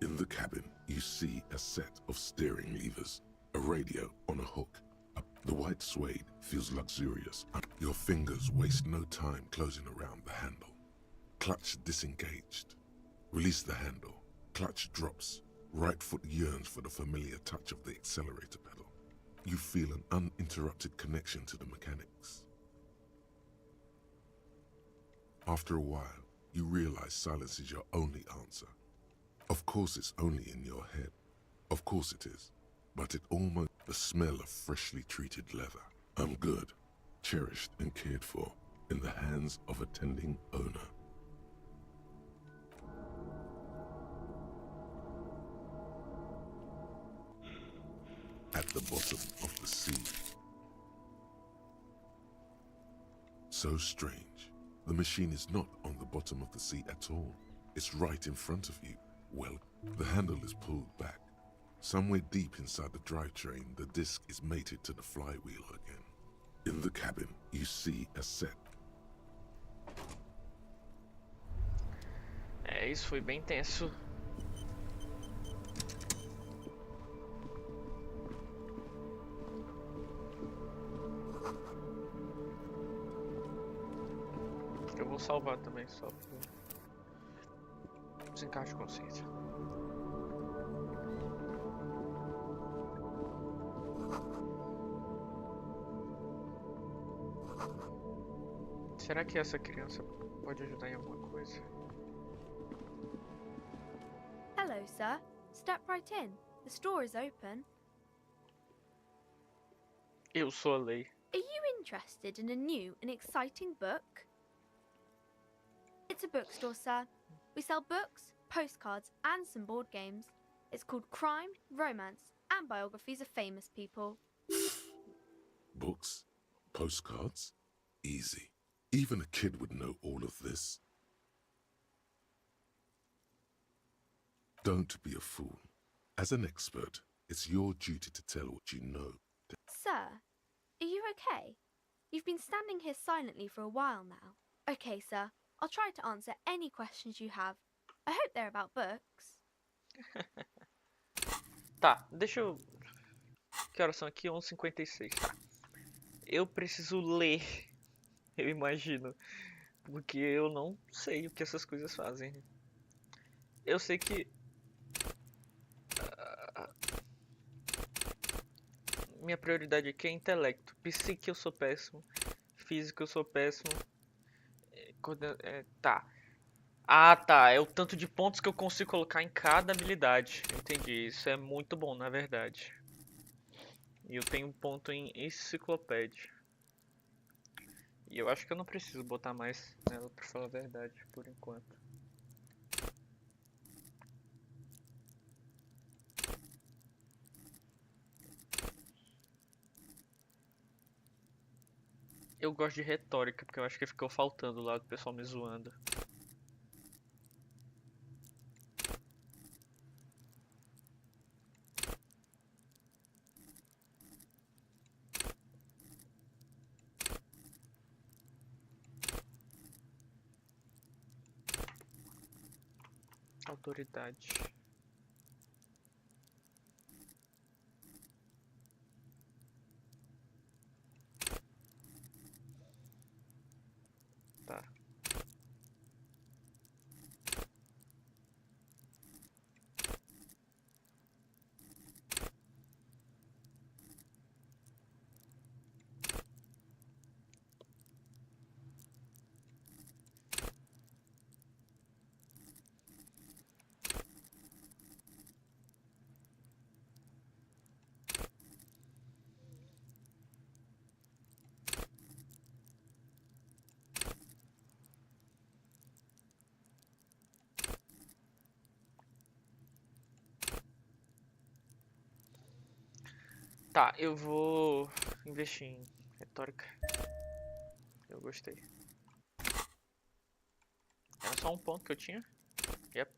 In the cabin, you see a set of steering levers, a radio on a hook. The white suede feels luxurious. Your fingers waste no time closing around the handle. Clutch disengaged. Release the handle. Clutch drops. Right foot yearns for the familiar touch of the accelerator pedal. You feel an uninterrupted connection to the mechanics. After a while, you realize silence is your only answer. Of course it's only in your head. Of course it is. But it almost... The smell of freshly treated leather. I'm good, cherished and cared for, in the hands of a tending owner. At the bottom of the sea, So strange. The machine is not on the bottom of the seat at all. It's right in front of you. Well, the handle is pulled back. Somewhere deep inside the drivetrain, the disc is mated to the flywheel again. In the cabin, you see a set. Isso foi bem tenso. Eu vou salvar também, só pro desencaixe de consciência. Será que essa criança pode ajudar em alguma coisa? Hello, sir. Step right in. The store is open. Eu sou a lei. Are you interested in a new and exciting book? It's a bookstore, sir. We sell books, postcards, and some board games. It's called Crime, Romance, and Biographies of Famous People. Books? Postcards? Easy. Even a kid would know all of this. Don't be a fool. As an expert, it's your duty to tell what you know. Sir, are you okay? You've been standing here silently for a while now. Okay, sir. I'll try to answer any questions you have. I hope they're about books. Tá, deixa eu... Que horas são aqui? 11h56, tá. Eu preciso ler, eu imagino. Porque eu não sei o que essas coisas fazem. Eu sei que... minha prioridade aqui é intelecto. Psique eu sou péssimo. Físico eu sou péssimo. Tá. Ah, tá. É o tanto de pontos que eu consigo colocar em cada habilidade. Entendi. Isso é muito bom, na verdade. E eu tenho um ponto em enciclopédia. E eu acho que eu não preciso botar mais nela, pra falar a verdade, por enquanto. Eu gosto de retórica, porque eu acho que ficou faltando lá do pessoal me zoando. Autoridade. Tá. Tá, eu vou investir em retórica. Eu gostei. Era só um ponto que eu tinha. Yep.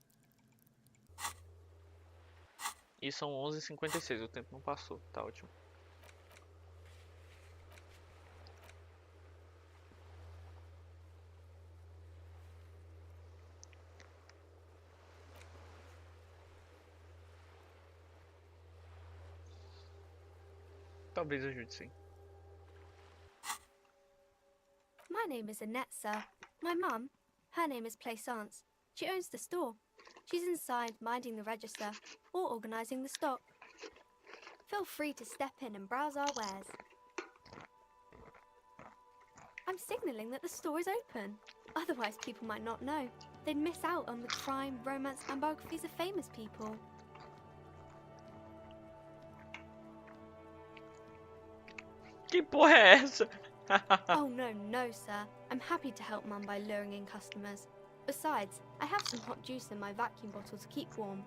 E são 11h56, o tempo não passou. Tá ótimo. Talvez ajude, sim. My name is Annette, sir. My mum, her name is Plaisance. She owns the store. She's inside minding the register or organising the stock. Feel free to step in and browse our wares. I'm signalling that the store is open. Otherwise people might not know. They'd miss out on the crime, romance and biographies of famous people. Que porra é essa? Oh no, sir. I'm happy to help Mum by luring in customers. Besides, I have some hot juice in my vacuum bottle to keep warm.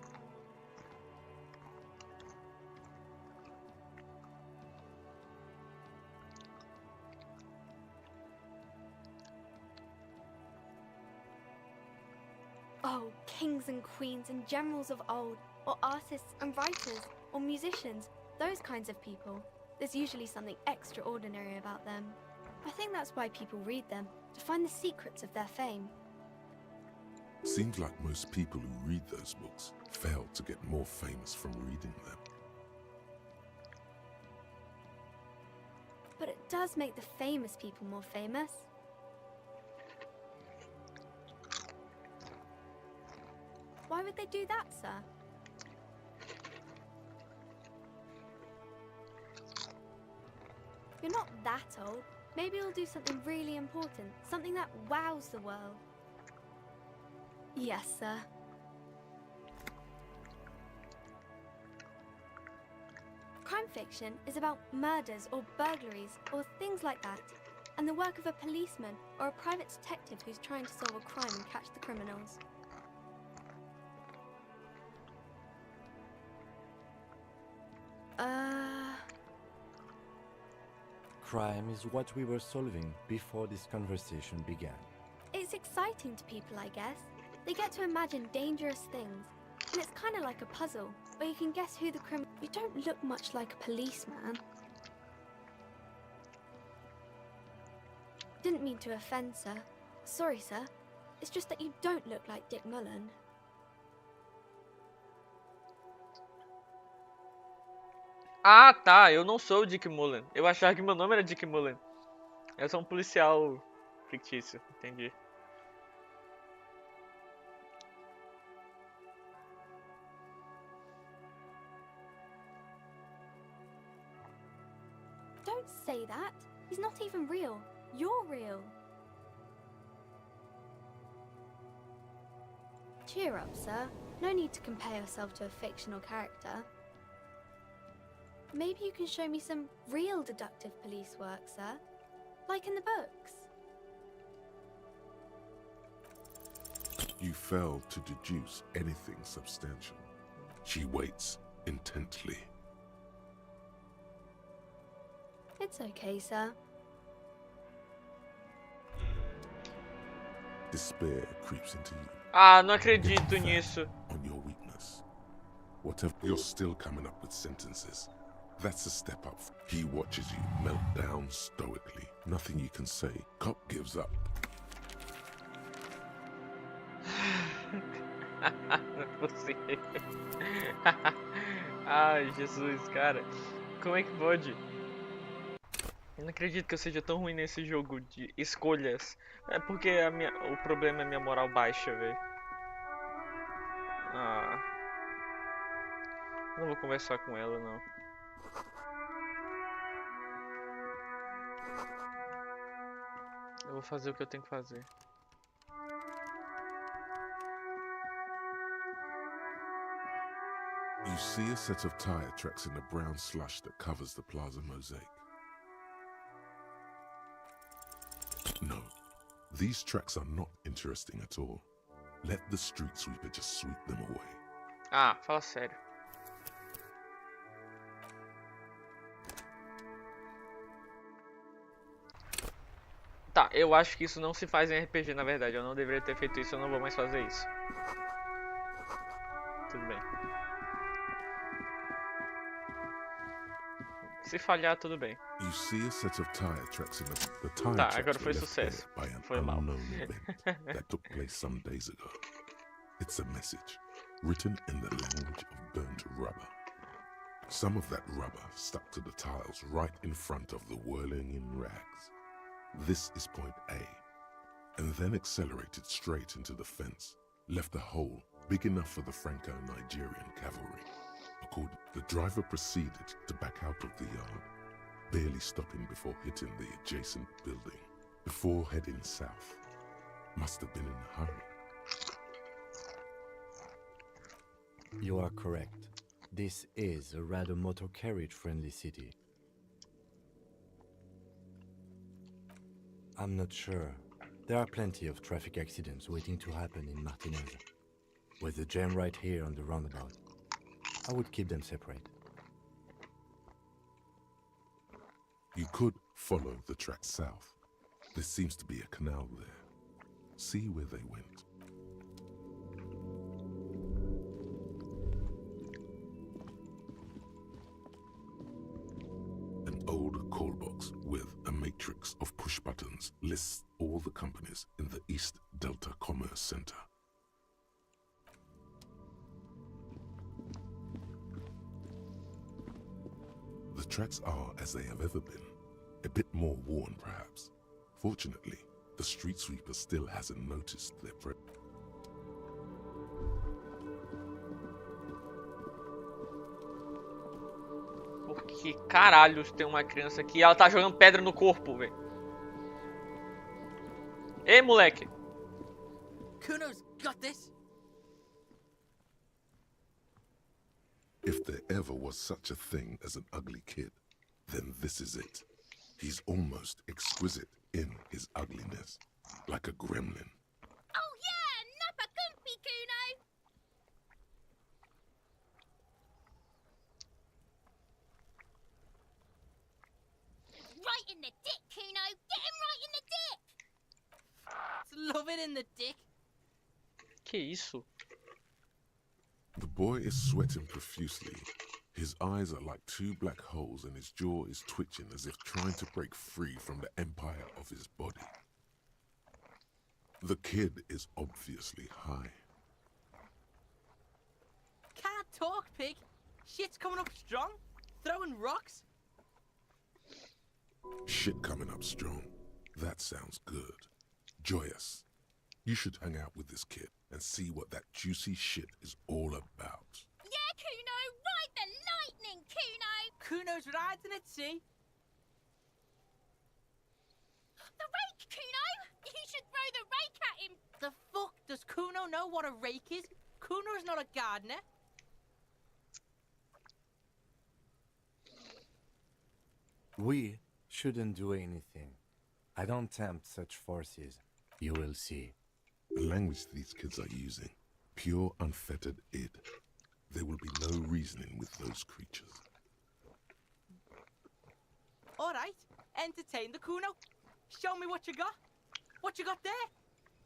Oh, kings and queens and generals of old, or artists and writers, or musicians, those kinds of people. There's usually something extraordinary about them. I think that's why people read them, to find the secrets of their fame. Seems like most people who read those books fail to get more famous from reading them. But it does make the famous people more famous. Why would they do that, sir? You're not that old. Maybe you'll do something really important, something that wows the world. Yes, sir. Crime fiction is about murders or burglaries or things like that, and the work of a policeman or a private detective who's trying to solve a crime and catch the criminals. Crime is what we were solving before this conversation began. It's exciting to people, I guess. They get to imagine dangerous things, and it's kind of like a puzzle, where you can guess who the criminal... You don't look much like a policeman. Didn't mean to offend, sir. Sorry, sir. It's just that you don't look like Dick Mullen. Ah, tá. Eu não sou o Dick Mullen. Eu achava que meu nome era Dick Mullen. Eu sou um policial fictício. Entendi. Don't say that. He's not even real. You're real. Cheer up, sir. No need to compare yourself to a fictional character. Maybe you can show me some real deductive police work, sir. Like in the books. You fail to deduce anything substantial. She waits intently. It's okay, sir. Despair creeps into you. Ah, não acredito nisso. On your weakness. Whatever, you're still coming up with sentences. That's a step up. He watches you melt down stoically. Nothing you can say. Cop gives up. Não é possível. Ai, Jesus, cara. Como é que pode? Eu não acredito que eu seja tão ruim nesse jogo de escolhas. É porque o problema é minha moral baixa, velho. Ah. Não vou conversar com ela, não. Eu vou fazer o que eu tenho que fazer. You see a set of tire tracks in the brown slush that covers the plaza mosaic. No, these tracks are not interesting at all. Let the street sweeper just sweep them away. Ah, fala sério. Tá, eu acho que isso não se faz em RPG, na verdade. Eu não deveria ter feito isso, eu não vou mais fazer isso. Tudo bem. Se falhar, tudo bem. You see a set of tire tracks in the tire Tá, tracks agora foi were left sucesso. there by an Foi mal. unknown event that took place some days ago. It's a message written in the language of burnt rubber. Some of that rubber stuck to the tiles right in front of the whirling in rags. This is point A, and then accelerated straight into the fence, left a hole big enough for the Franco-Nigerian cavalry. The driver proceeded to back out of the yard, barely stopping before hitting the adjacent building, before heading south. Must have been in a hurry. You are correct. This is a rather motor carriage-friendly city. I'm not sure. There are plenty of traffic accidents waiting to happen in Martinez. With the jam right here on the roundabout, I would keep them separate. You could follow the track south. There seems to be a canal there. See where they went. matrix of push buttons lists all the companies in the East Delta Commerce Center. The tracks are as they have ever been, a bit more worn perhaps. Fortunately, the street sweeper still hasn't noticed their presence. Por que caralhos tem uma criança aqui e ela tá jogando pedra no corpo, velho? Ei, moleque! Kuno's got this. If there ever was such a thing as an ugly kid, then this is it. He's almost exquisite in his ugliness, like a gremlin. Oh yeah, nappa gumpy, Kuno! Right in the dick, Kuno! Get him right in the dick! Love it in the dick. Que isso? The boy is sweating profusely. His eyes are like two black holes and his jaw is twitching as if trying to break free from the empire of his body. The kid is obviously high. Can't talk, pig. Shit's coming up strong. Throwing rocks. Shit coming up strong. That sounds good. Joyous. You should hang out with this kid and see what that juicy shit is all about. Yeah, Kuno! Ride the lightning, Kuno! Kuno's riding at sea. The rake, Kuno! You should throw the rake at him! The fuck? Does Kuno know what a rake is? Kuno's not a gardener. We shouldn't do anything. I don't tempt such forces. You will see. The language these kids are using, pure unfettered id. There will be no reasoning with those creatures. Alright, entertain the Kuno. Show me what you got. What you got there?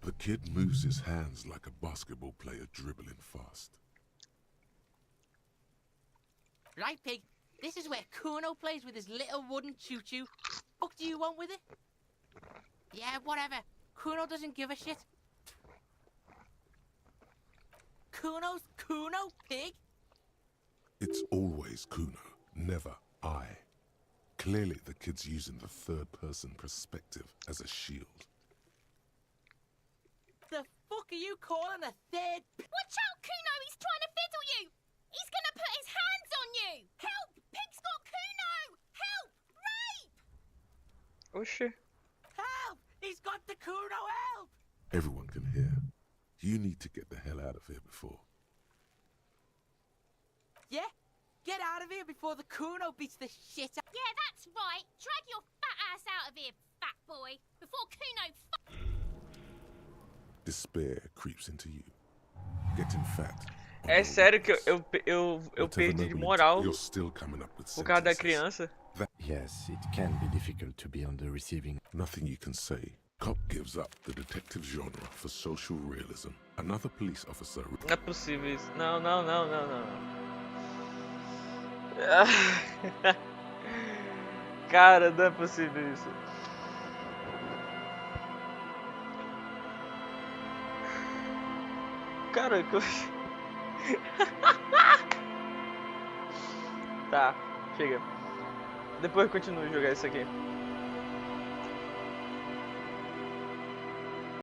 The kid moves his hands like a basketball player dribbling fast. Right, pig. This is where Kuno plays with his little wooden choo-choo. What do you want with it? Yeah, whatever. Kuno doesn't give a shit. Kuno's Kuno, pig. It's always Kuno, never I. Clearly the kid's using the third-person perspective as a shield. The fuck are you calling a third? Watch out, Kuno! He's trying to fiddle you! He's gonna put his hands on you! Help! Pig's got Kuno! Help! Rape! Oxê. Help! He's got the Kuno, help! Everyone can hear. You need to get the hell out of here before. Yeah? Get out of here before the Kuno beats the shit out. Yeah, that's right. Drag your fat ass out of here, fat boy, before Kuno Despair creeps into you. Getting fat. É sério que eu perdi de moral You're still coming up with por causa da sentences. criança. Yes, it can be difficult to be on the receiving. Nothing you can say. Cop gives up the detective genre for social realism. Another police officer. Não é possível isso. Não, não, não, não, não. Cara, não é possível isso. Cara, que eu... Tá, chega. Depois eu continuo a jogar isso aqui.